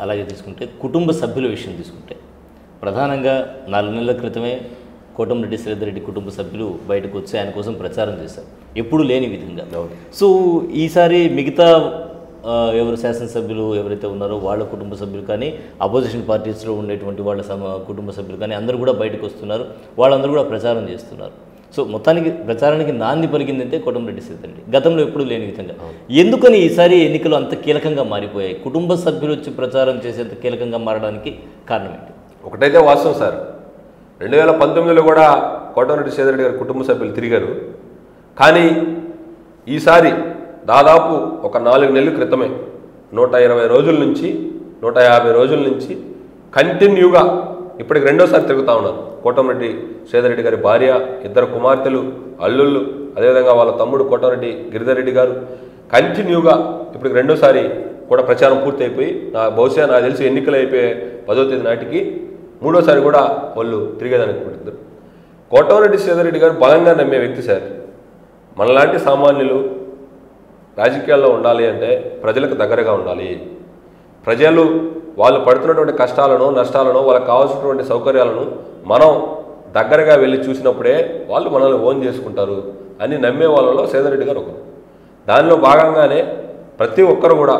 అలాగే తీసుకుంటే కుటుంబ సభ్యుల విషయం తీసుకుంటే ప్రధానంగా 4 నెలల క్రితమే కోటమిరెడ్డి శ్రీధర్ రెడ్డి కుటుంబ సభ్యులు బయటకు వచ్చి ఆయన కోసం ప్రచారం చేశారు, ఎప్పుడు లేని విధంగా. సో ఈసారి మిగతా ఎవరు శాసనసభ్యులు ఎవరైతే ఉన్నారో వాళ్ళ కుటుంబ సభ్యులు కానీ, అపోజిషన్ పార్టీస్లో ఉండేటువంటి వాళ్ళ కుటుంబ సభ్యులు కానీ అందరూ కూడా బయటకు వస్తున్నారు, వాళ్ళందరూ కూడా ప్రచారం చేస్తున్నారు. సో మొత్తానికి ప్రచారానికి నాంది పలికిందంటే కోటమిరెడ్డి శ్రీధర్ గతంలో ఎప్పుడూ లేని విధంగా. ఎందుకని ఈసారి ఎన్నికలు అంత కీలకంగా మారిపోయాయి? కుటుంబ సభ్యులు వచ్చి ప్రచారం చేసేంత కీలకంగా మారడానికి కారణం ఏంటి? ఒకటైతే వాస్తవం సార్, 2019లో కూడా కోటమిరెడ్డి శ్రీధర్ గారి కుటుంబ సభ్యులు తిరిగారు. కానీ ఈసారి దాదాపు ఒక 4 నెలల క్రితమే 120 రోజుల నుంచి 150 రోజుల నుంచి కంటిన్యూగా ఇప్పటికి రెండోసారి తిరుగుతూ ఉన్నారు. కోటమిరెడ్డి శ్రీధర్ రెడ్డి గారి భార్య, 2 కుమార్తెలు, అల్లుళ్ళు, అదేవిధంగా వాళ్ళ తమ్ముడు కోటమిరెడ్డి గిరిధర్ రెడ్డి గారు కంటిన్యూగా ఇప్పటికి రెండోసారి కూడా ప్రచారం పూర్తి అయిపోయి బహుశా నాకు తెలిసి ఎన్నికలు అయిపోయే 10వ తేదీ నాటికి మూడోసారి కూడా వాళ్ళు తిరిగేదానికి పడుతుంది. కోటమిరెడ్డి శ్రీధర్ రెడ్డి గారు బలంగా నమ్మే వ్యక్తి సార్. మనలాంటి సామాన్యులు రాజకీయాల్లో ఉండాలి అంటే ప్రజలకు దగ్గరగా ఉండాలి. ప్రజలు వాళ్ళు పడుతున్నటువంటి కష్టాలను, నష్టాలను, వాళ్ళకి కావాల్సినటువంటి సౌకర్యాలను మనం దగ్గరగా వెళ్ళి చూసినప్పుడే వాళ్ళు మనల్ని ఓన్ చేసుకుంటారు అని నమ్మే వాళ్ళలో శ్రీధర్ రెడ్డి గారు ఒకరు. దానిలో భాగంగానే ప్రతి ఒక్కరు కూడా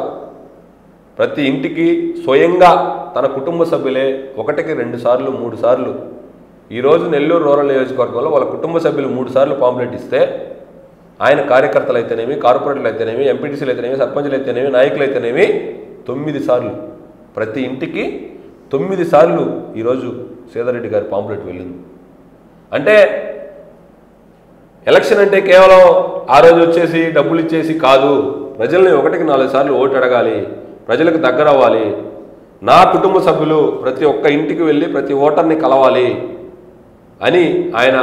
ప్రతి ఇంటికి స్వయంగా తన కుటుంబ సభ్యులే 1కి 2 సార్లు 3 సార్లు ఈరోజు నెల్లూరు రూరల్ నియోజకవర్గంలో వాళ్ళ కుటుంబ సభ్యులు 3 సార్లు పాంప్లెట్ ఇస్తే ఆయన కార్యకర్తలు అయితేనేమి, కార్పొరేటర్లు అయితేనేమి, ఎంపీటీసీలు అయితేనేమి, సర్పంచులు అయితేనేమి, నాయకులు అయితేనేమి 9 సార్లు ప్రతి ఇంటికి 9 సార్లు ఈరోజు శ్రీధర్ రెడ్డి గారి పాంప్లెట్ వెళ్ళింది. అంటే ఎలక్షన్ అంటే కేవలం ఆ రోజు వచ్చేసి డబ్బులు ఇచ్చేసి కాదు, ప్రజల్ని 1కి 4 సార్లు ఓటు అడగాలి, ప్రజలకు దగ్గర అవ్వాలి, నా కుటుంబ సభ్యులు ప్రతి ఒక్క ఇంటికి వెళ్ళి ప్రతి ఓటర్ని కలవాలి అని ఆయన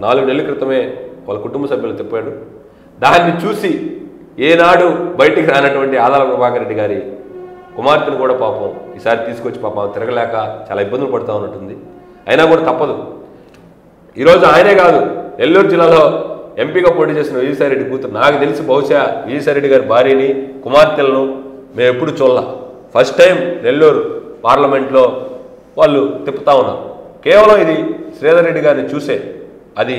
4 నెలల క్రితమే వాళ్ళ కుటుంబ సభ్యులు చెప్పాడు. దాన్ని చూసి ఏనాడు బయటికి రానటువంటి ఆదాల ప్రభాకర్ రెడ్డి గారి కుమార్తెను కూడా పాపం ఈసారి తీసుకొచ్చి పాపం తిరగలేక చాలా ఇబ్బందులు పడుతూ ఉన్నట్టుంది. అయినా కూడా తప్పదు. ఈరోజు ఆయనే కాదు, నెల్లూరు జిల్లాలో ఎంపీగా పోటీ చేసిన విజయసాయిరెడ్డి కూతురు, నాకు తెలిసి బహుశా విజయసాయిరెడ్డి గారి భార్యని, కుమార్తెలను మేము ఎప్పుడు చూడాల. ఫస్ట్ టైం నెల్లూరు పార్లమెంట్లో వాళ్ళు తిప్పుతా ఉన్నారు. కేవలం ఇది శ్రీధర్ రెడ్డి గారిని చూసే అది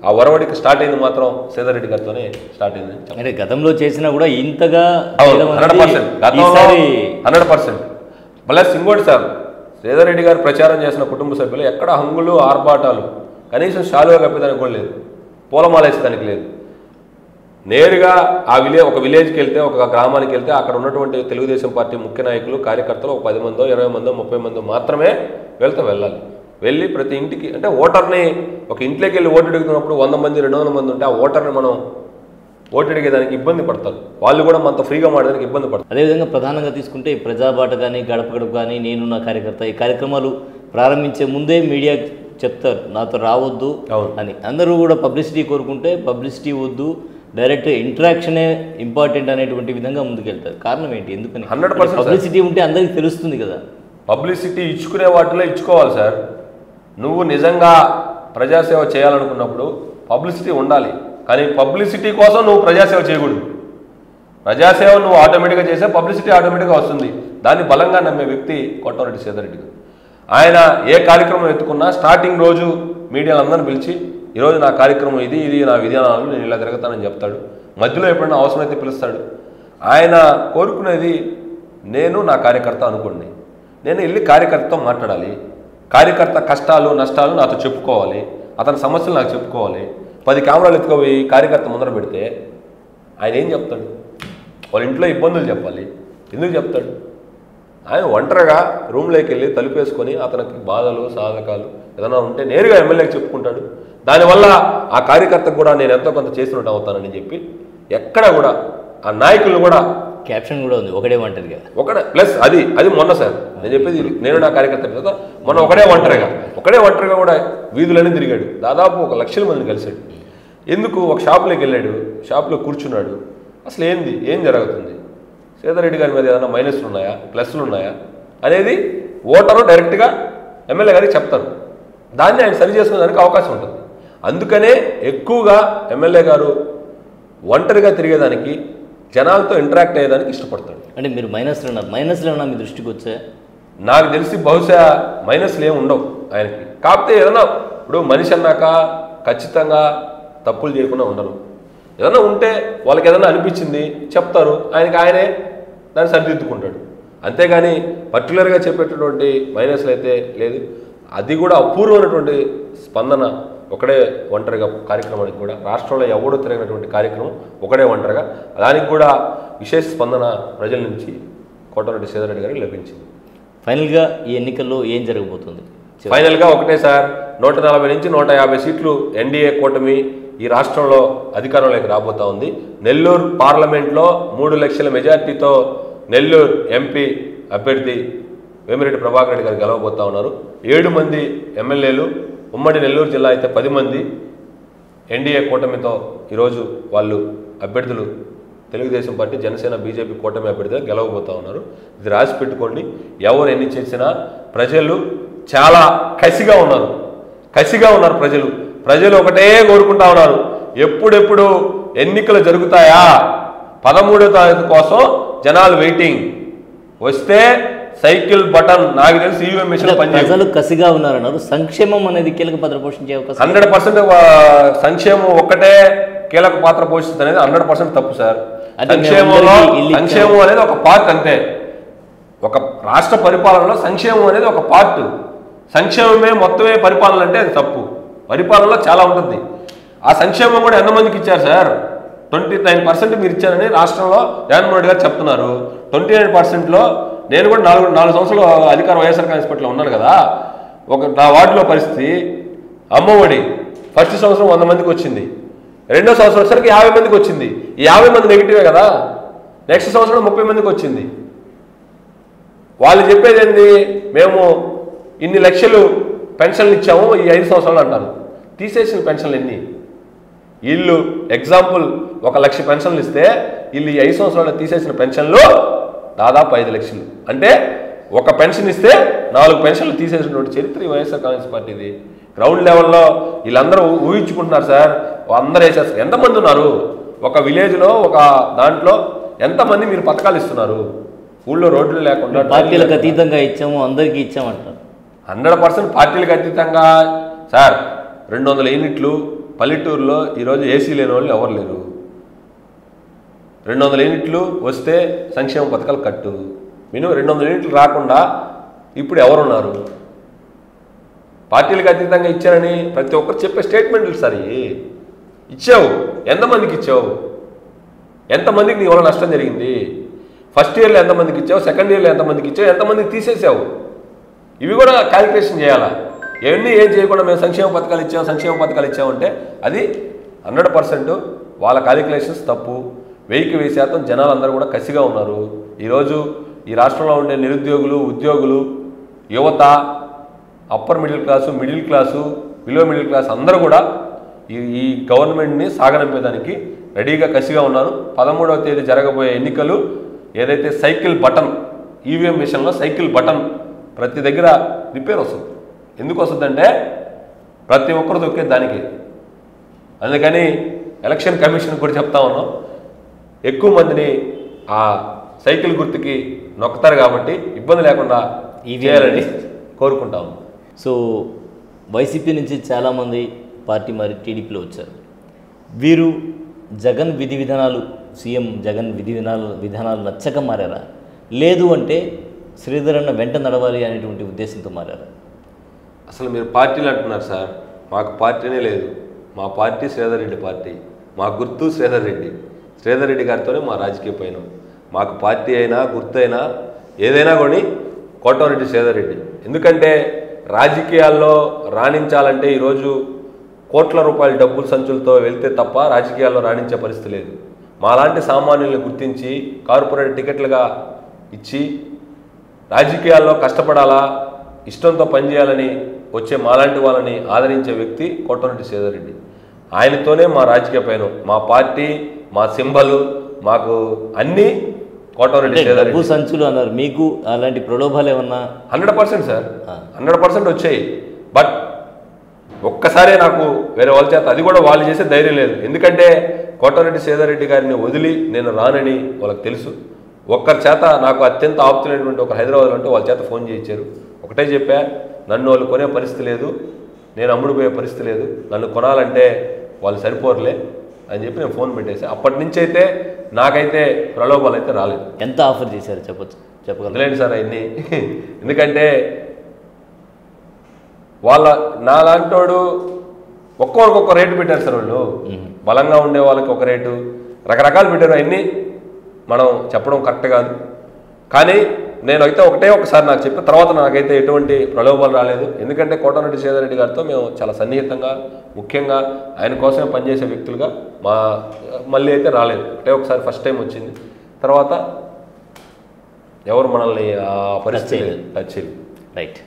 ఆ ఒరవడికి స్టార్ట్ అయింది మాత్రం శ్రీధర్ రెడ్డి గారితోనే స్టార్ట్ అయింది. అంటే గతంలో చేసినా కూడా ఇంతగా 100%. ప్లస్ ఇంకోటి సార్, శ్రీధర్ రెడ్డి గారు ప్రచారం చేసిన కుటుంబ సభ్యులు ఎక్కడ హంగులు ఆర్భాటాలు, కనీసం షాలుగా కప్పేదానికి కూడా లేదు, పూలమాల వేసేదానికి లేదు. నేరుగా ఆ ఒక విలేజ్కి వెళ్తే, ఒక గ్రామానికి వెళ్తే అక్కడ ఉన్నటువంటి తెలుగుదేశం పార్టీ ముఖ్య నాయకులు, కార్యకర్తలు ఒక 10 మందో 20 మందో 30 మందో మాత్రమే వెళ్ళాలి. వెళ్ళి ప్రతి ఇంటికి, అంటే ఓటర్ని ఒక ఇంట్లోకి వెళ్ళి ఓటు అడుగుతున్నప్పుడు 100 మంది 200 మంది ఉంటే ఆ ఓటర్ని మనం ఓటు అడిగేదానికి ఇబ్బంది పడతారు, వాళ్ళు కూడా మనతో ఫ్రీగా మాడడానికి ఇబ్బంది పడతారు. అదేవిధంగా ప్రధానంగా తీసుకుంటే ప్రజాబాట కానీ, గడప గడప కానీ, నేను నా కార్యకర్త ఈ కార్యక్రమాలు ప్రారంభించే ముందే మీడియా చెప్తారు నాతో రావద్దు అని. అందరూ కూడా పబ్లిసిటీ కోరుకుంటే పబ్లిసిటీ వద్దు, డైరెక్ట్ ఇంటరాక్షనే ఇంపార్టెంట్ అనేటువంటి విధంగా ముందుకెళ్తారు. కారణం ఏంటి? ఎందుకని? 100% పబ్లిసిటీ ఉంటే అందరికీ తెలుస్తుంది కదా. పబ్లిసిటీ ఇచ్చుకునే వాటిలో ఇచ్చుకోవాలి సార్. నువ్వు నిజంగా ప్రజాసేవ చేయాలనుకున్నప్పుడు పబ్లిసిటీ ఉండాలి, కానీ పబ్లిసిటీ కోసం నువ్వు ప్రజాసేవ చేయకూడదు. ప్రజాసేవ నువ్వు ఆటోమేటిక్గా చేసే పబ్లిసిటీ ఆటోమేటిక్గా వస్తుంది. దాన్ని బలంగా నమ్మే వ్యక్తి కోటమిరెడ్డి శ్రీధర్ రెడ్డి గారు. ఆయన ఏ కార్యక్రమం ఎత్తుకున్నా స్టార్టింగ్ రోజు మీడియాలందరినీ పిలిచి ఈరోజు నా కార్యక్రమం ఇది నా విధానాలు, నేను ఇలా తిరుగుతానని చెప్తాడు. మధ్యలో ఎప్పుడైనా అవసరమైతే పిలుస్తాడు. ఆయన కోరుకునేది నేను నా కార్యకర్త అనుకోండి, నేను వెళ్ళి కార్యకర్తతో మాట్లాడాలి, కార్యకర్త కష్టాలు నష్టాలు నాతో చెప్పుకోవాలి, అతని సమస్యలు నాకు చెప్పుకోవాలి. 10 కెమెరాలు ఎత్తుకుపోయి కార్యకర్త ముందర పెడితే ఆయన ఏం చెప్తాడు? వాళ్ళ ఇంట్లో ఇబ్బందులు చెప్పాలి. ఎందుకు చెప్తాడు? ఆయన ఒంటరిగా రూమ్లోకి వెళ్ళి తలుపేసుకొని అతనికి బాధలు సాధకాలు ఏదైనా ఉంటే నేరుగా ఎమ్మెల్యేకి చెప్పుకుంటాడు. దానివల్ల ఆ కార్యకర్తకు కూడా నేను ఎంతో కొంత చేసినట్టు అవుతానని చెప్పి ఎక్కడ కూడా ఆ నాయకులు కూడా క్యాప్షన్ కూడా ఉంది, ఒకడే ఒంటరిగా. ప్లస్ అది మొన్న సార్ నేను చెప్పేది, నేను నా కార్యకర్త మొన్న ఒకడే ఒంటరిగా కూడా వీధులన్నీ తిరిగాడు. దాదాపు 1 లక్షల మందిని కలిశాడు. ఎందుకు? ఒక షాప్లోకి వెళ్ళాడు, షాప్లో కూర్చున్నాడు. అసలు ఏం జరుగుతుంది, శ్రీధర్ రెడ్డి గారి మీద ఏదైనా మైనస్లు ఉన్నాయా, ప్లస్లు ఉన్నాయా అనేది ఓటరు డైరెక్ట్గా ఎమ్మెల్యే గారికి చెప్తారు. దాన్ని ఆయన సరి చేసుకునేదానికి అవకాశం ఉంటుంది. అందుకనే ఎక్కువగా ఎమ్మెల్యే గారు ఒంటరిగా తిరిగేదానికి, జనాలతో ఇంటరాక్ట్ అయ్యేదానికి ఇష్టపడతాడు. అంటే మీరు మైనస్లు అన్నా మీ దృష్టికి వచ్చాయా? నాకు తెలిసి బహుశా మైనస్లు ఏమి ఉండవు ఆయనకి. కాకపోతే ఏదైనా ఇప్పుడు మనిషి అన్నాక ఖచ్చితంగా తప్పులు చేయకుండా ఉండరు. ఏదైనా ఉంటే వాళ్ళకి ఏదైనా అనిపించింది చెప్తారు, ఆయనే దాన్ని సరిదిద్దుకుంటాడు. అంతేగాని పర్టికులర్గా చెప్పేటటువంటి మైనస్లు అయితే లేదు. అది కూడా అపూర్వమైనటువంటి స్పందన ఒకడే ఒంటరిగా కార్యక్రమానికి కూడా రాష్ట్రంలో ఎవడో తిరిగినటువంటి కార్యక్రమం ఒకడే ఒంటరిగా దానికి కూడా విశేష స్పందన ప్రజల నుంచి కోటమిరెడ్డి శ్రీధర్ రెడ్డి గారికి లభించింది. ఫైనల్గా ఈ ఎన్నికల్లో ఏం జరగబోతుంది? ఫైనల్గా ఒకటే సార్, 140 నుంచి 150 సీట్లు ఎన్డీఏ కూటమి ఈ రాష్ట్రంలో అధికారంలోకి రాబోతా ఉంది. నెల్లూరు పార్లమెంట్లో 3 లక్షల మెజార్టీతో నెల్లూరు ఎంపీ అభ్యర్థి వేమిరెడ్డి ప్రభాకర్ రెడ్డి గారు గెలవబోతా ఉన్నారు. 7 మంది ఎమ్మెల్యేలు, ఉమ్మడి నెల్లూరు జిల్లా అయితే 10 మంది ఎన్డీఏ కూటమితో ఈరోజు వాళ్ళు అభ్యర్థులు తెలుగుదేశం పార్టీ, జనసేన, బీజేపీ కూటమి అభ్యర్థిగా గెలవబోతా ఉన్నారు. ఇది రాసి పెట్టుకోండి. ఎవరు ఎన్ని చేసినా ప్రజలు చాలా కసిగా ఉన్నారు. ప్రజలు ఒకటే కోరుకుంటా ఉన్నారు, ఎప్పుడెప్పుడు ఎన్నికలు జరుగుతాయా, 13వ తారీఖు కోసం జనాలు వెయిటింగ్. వస్తే సైకిల్ బటన్, నాకు తెలిసి ఈవీఎం మిషన్ ప్రజలు కసిగా ఉన్నారన్నారు. సంక్షేమం అనేది కీలక పాత్ర పోషించే అవకాశం 100%. సంక్షేమం ఒక్కటే కీలక పాత్ర పోషిస్తుంది అనేది 100% తప్పు సార్. సంక్షేమం అనేది ఒక పార్ట్ అంతే. ఒక రాష్ట్ర పరిపాలనలో సంక్షేమం అనేది ఒక పార్ట్. సంక్షేమమే మొత్తమే పరిపాలన అంటే అది తప్పు. పరిపాలనలో చాలా ఉంటుంది. ఆ సంక్షేమం కూడా ఎంతమందికి ఇచ్చారు సార్? 29% మీరు ఇచ్చారని రాష్ట్రంలో జగన్మోహన్ రెడ్డి గారు చెప్తున్నారు. 29%లో నేను కూడా 4 సంవత్సరాలు అధికార వైఎస్ఆర్ కాంగ్రెస్ పార్టీలో ఉన్నాను కదా. నా వార్డులో పరిస్థితి, అమ్మఒడి ఫస్ట్ సంవత్సరం 100 మందికి వచ్చింది, రెండో సంవత్సరం వచ్చేసరికి 50 మందికి వచ్చింది. ఈ 50 మంది నెగిటివే కదా. నెక్స్ట్ సంవత్సరం 30 మందికి వచ్చింది. వాళ్ళు చెప్పేది ఏంది, మేము ఇన్ని లక్షలు పెన్షన్లు ఇచ్చాము ఈ 5 సంవత్సరాలు అంటారు. తీసేసిన పెన్షన్లు ఎన్ని? వీళ్ళు ఎగ్జాంపుల్ 1 లక్ష పెన్షన్లు ఇస్తే వీళ్ళు ఈ 5 సంవత్సరాలు తీసేసిన పెన్షన్లు దాదాపు 5 లక్షలు. అంటే ఒక పెన్షన్ ఇస్తే 4 పెన్షన్లు తీసేసినటువంటి చరిత్ర ఈ వైఎస్ఆర్ కాంగ్రెస్ పార్టీది. గ్రౌండ్ లెవెల్లో వీళ్ళందరూ ఊహించుకుంటున్నారు సార్. అందరూ వేసేస్తారు. ఎంతమంది ఉన్నారు ఒక విలేజ్లో, ఒక దాంట్లో ఎంతమంది మీరు పథకాలు ఇస్తున్నారు? ఊళ్ళో రోడ్లు లేకుండా పార్టీలకు అతీతంగా ఇచ్చాము, అందరికీ ఇచ్చామంటారు. 100% పార్టీలకు అతీతంగా సార్. 200 యూనిట్లు పల్లెటూరులో ఈరోజు ఏసీ లేని వాళ్ళు ఎవరు లేరు. 200 యూనిట్లు వస్తే సంక్షేమ పథకాలు కట్టు. మినిమం 200 యూనిట్లు రాకుండా ఇప్పుడు ఎవరున్నారు? పార్టీలకు అతీతంగా ఇచ్చారని ప్రతి ఒక్కరు చెప్పే స్టేట్మెంట్లు సార్. ఇచ్చావు, ఎంతమందికి ఇచ్చావు? ఎంతమందికి నీ వల్ల నష్టం జరిగింది? ఫస్ట్ ఇయర్లో ఎంతమందికి ఇచ్చావు? సెకండ్ ఇయర్లో ఎంతమందికి ఇచ్చావు? ఎంతమందికి తీసేసావు? ఇవి కూడా క్యాలిక్యులేషన్ చేయాలా. ఇవన్నీ ఏం చేయకుండా మేము సంక్షేమ పథకాలు ఇచ్చామంటే అది 100% వాళ్ళ క్యాలిక్యులేషన్స్ తప్పు. 1000కి 1000% జనాలందరూ కూడా కసిగా ఉన్నారు. ఈరోజు ఈ రాష్ట్రంలో ఉండే నిరుద్యోగులు, ఉద్యోగులు, యువత, upper middle class, below middle class అందరూ కూడా ఈ గవర్నమెంట్ని సాగనంపేదానికి రెడీగా కసిగా ఉన్నారు. 13వ తేదీ జరగబోయే ఎన్నికలు ఏదైతే సైకిల్ బటన్, ఈవీఎం మిషన్లో సైకిల్ బటన్ ప్రతి దగ్గర రిపేర్ వస్తుంది. ఎందుకు వస్తుందంటే ప్రతి ఒక్కరు దొక్కే దానికి. అందుకని ఎలక్షన్ కమిషన్ కూడా చెప్తా ఉన్నాం, ఎక్కువ మందిని ఆ సైకిల్ గుర్తుకి నొక్కుతారు కాబట్టి ఇబ్బంది లేకుండా చేయాలని కోరుకుంటాము. సో వైసీపీ నుంచి చాలామంది పార్టీ మరి టీడీపీలో వచ్చారు. వీరు జగన్ విధి విధానాలు, సీఎం జగన్ విధానాలు నచ్చక మారారా, లేదు అంటే శ్రీధర్ అన్న వెంట నడవాలి అనేటువంటి ఉద్దేశంతో మారారా? అసలు మీరు పార్టీలు అంటున్నారు సార్. మాకు పార్టీనే లేదు. మా పార్టీ శ్రీధర్ రెడ్డి పార్టీ. మా గుర్తు శ్రీధర్ రెడ్డి గారితోనే మా రాజకీయ పయనం. మాకు పార్టీ అయినా గుర్తు అయినా ఏదైనా కొని కోటమిరెడ్డి శ్రీధర్ రెడ్డి. ఎందుకంటే రాజకీయాల్లో రాణించాలంటే ఈరోజు కోట్ల రూపాయల డబ్బుల సంచులతో వెళ్తే తప్ప రాజకీయాల్లో రాణించే పరిస్థితి లేదు. మాలాంటి సామాన్యుల్ని గుర్తించి కార్పొరేట్ టికెట్లుగా ఇచ్చి రాజకీయాల్లో కష్టపడాలా, ఇష్టంతో పనిచేయాలని వచ్చే మాలాంటి వాళ్ళని ఆదరించే వ్యక్తి కోటమిరెడ్డి శ్రీధర్ రెడ్డి. ఆయనతోనే మా రాజకీయ పయనం, మా పార్టీ, మా సింబలు, మాకు అన్నీ కోటమిరెడ్డి శ్రీధర్ రెడ్డి. సంచులు అన్నారు, మీకు అలాంటి ప్రలోభాలు ఏమన్నా? 100% సార్, 100% వచ్చాయి. బట్ ఒక్కసారే నాకు వేరే వాళ్ళ చేత, అది కూడా వాళ్ళు చేసే ధైర్యం లేదు. ఎందుకంటే కోటమిరెడ్డి శ్రీధర్ రెడ్డి గారిని వదిలి నేను రానని వాళ్ళకి తెలుసు. ఒక్కరి చేత, నాకు అత్యంత ఆప్తులైనటువంటి ఒక హైదరాబాద్లో ఉంటే వాళ్ళ చేత ఫోన్ చేయించారు. ఒకటే చెప్పా, నన్ను వాళ్ళు కొనే పరిస్థితి లేదు, నేను అమ్ముడుపోయే పరిస్థితి లేదు, నన్ను కొనాలంటే వాళ్ళు సరిపోరులే అని చెప్పి నేను ఫోన్ పెట్టేసి అప్పటి నుంచి అయితే నాకైతే ప్రలోభాలు అయితే రాలేదు. ఎంత ఆఫర్ చేశారు చెప్పగలలేదు సార్ అవన్నీ. ఎందుకంటే నాలాంటోడు ఒక్కొక్కరికి ఒక్క రేటు పెట్టారు సార్ వాళ్ళు. బలంగా ఉండే వాళ్ళకి ఒక రేటు, రకరకాలు పెట్టారు. అవన్నీ మనం చెప్పడం కరెక్ట్ కాదు. కానీ నేనైతే ఒకసారి నాకు చెప్పిన తర్వాత నాకైతే ఎటువంటి ప్రలోభాలు రాలేదు. ఎందుకంటే కోటమిరెడ్డి శ్రీధర్ రెడ్డి గారితో మేము చాలా సన్నిహితంగా, ముఖ్యంగా ఆయన కోసమే పనిచేసే వ్యక్తులుగా మళ్ళీ అయితే రాలేదు. ఒకసారి ఫస్ట్ టైం వచ్చింది. తర్వాత ఎవరు మనల్ని ఆ పరిస్థితి టచ్ చేయలేదు. రైట్.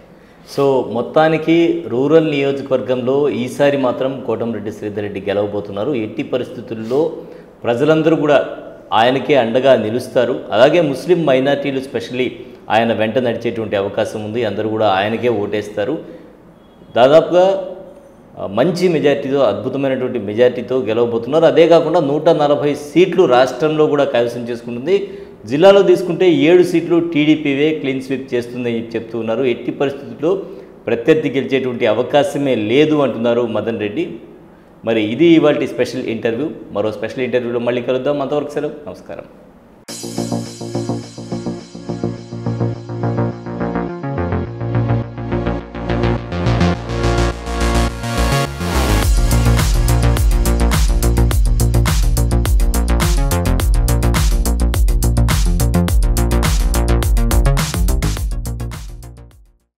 సో మొత్తానికి రూరల్ నియోజకవర్గంలో ఈసారి మాత్రం కోటమిరెడ్డి శ్రీధర్ రెడ్డి గెలవబోతున్నారు. ఎట్టి పరిస్థితుల్లో ప్రజలందరూ కూడా ఆయనకే అండగా నిలుస్తారు. అలాగే ముస్లిం మైనార్టీలు స్పెషల్లీ ఆయన వెంట నడిచేటువంటి అవకాశం ఉంది. అందరూ కూడా ఆయనకే ఓటేస్తారు. దాదాపుగా మంచి మెజార్టీతో, అద్భుతమైనటువంటి మెజార్టీతో గెలవబోతున్నారు. అదే కాకుండా 140 సీట్లు రాష్ట్రంలో కూడా కైవసం చేసుకుంటుంది. జిల్లాలో తీసుకుంటే 7 సీట్లు టీడీపీవే క్లీన్ స్వీప్ చేస్తుందని చెప్తూ ఉన్నారు. ఎట్టి పరిస్థితుల్లో ప్రత్యర్థి గెలిచేటువంటి అవకాశమే లేదు అంటున్నారు మదన్ రెడ్డి. మరి ఇది ఇవాల్టి స్పెషల్ ఇంటర్వ్యూ. మరో స్పెషల్ ఇంటర్వ్యూలో మళ్ళీ కలుద్దాం. అంతవరకు సెలవు. నమస్కారం.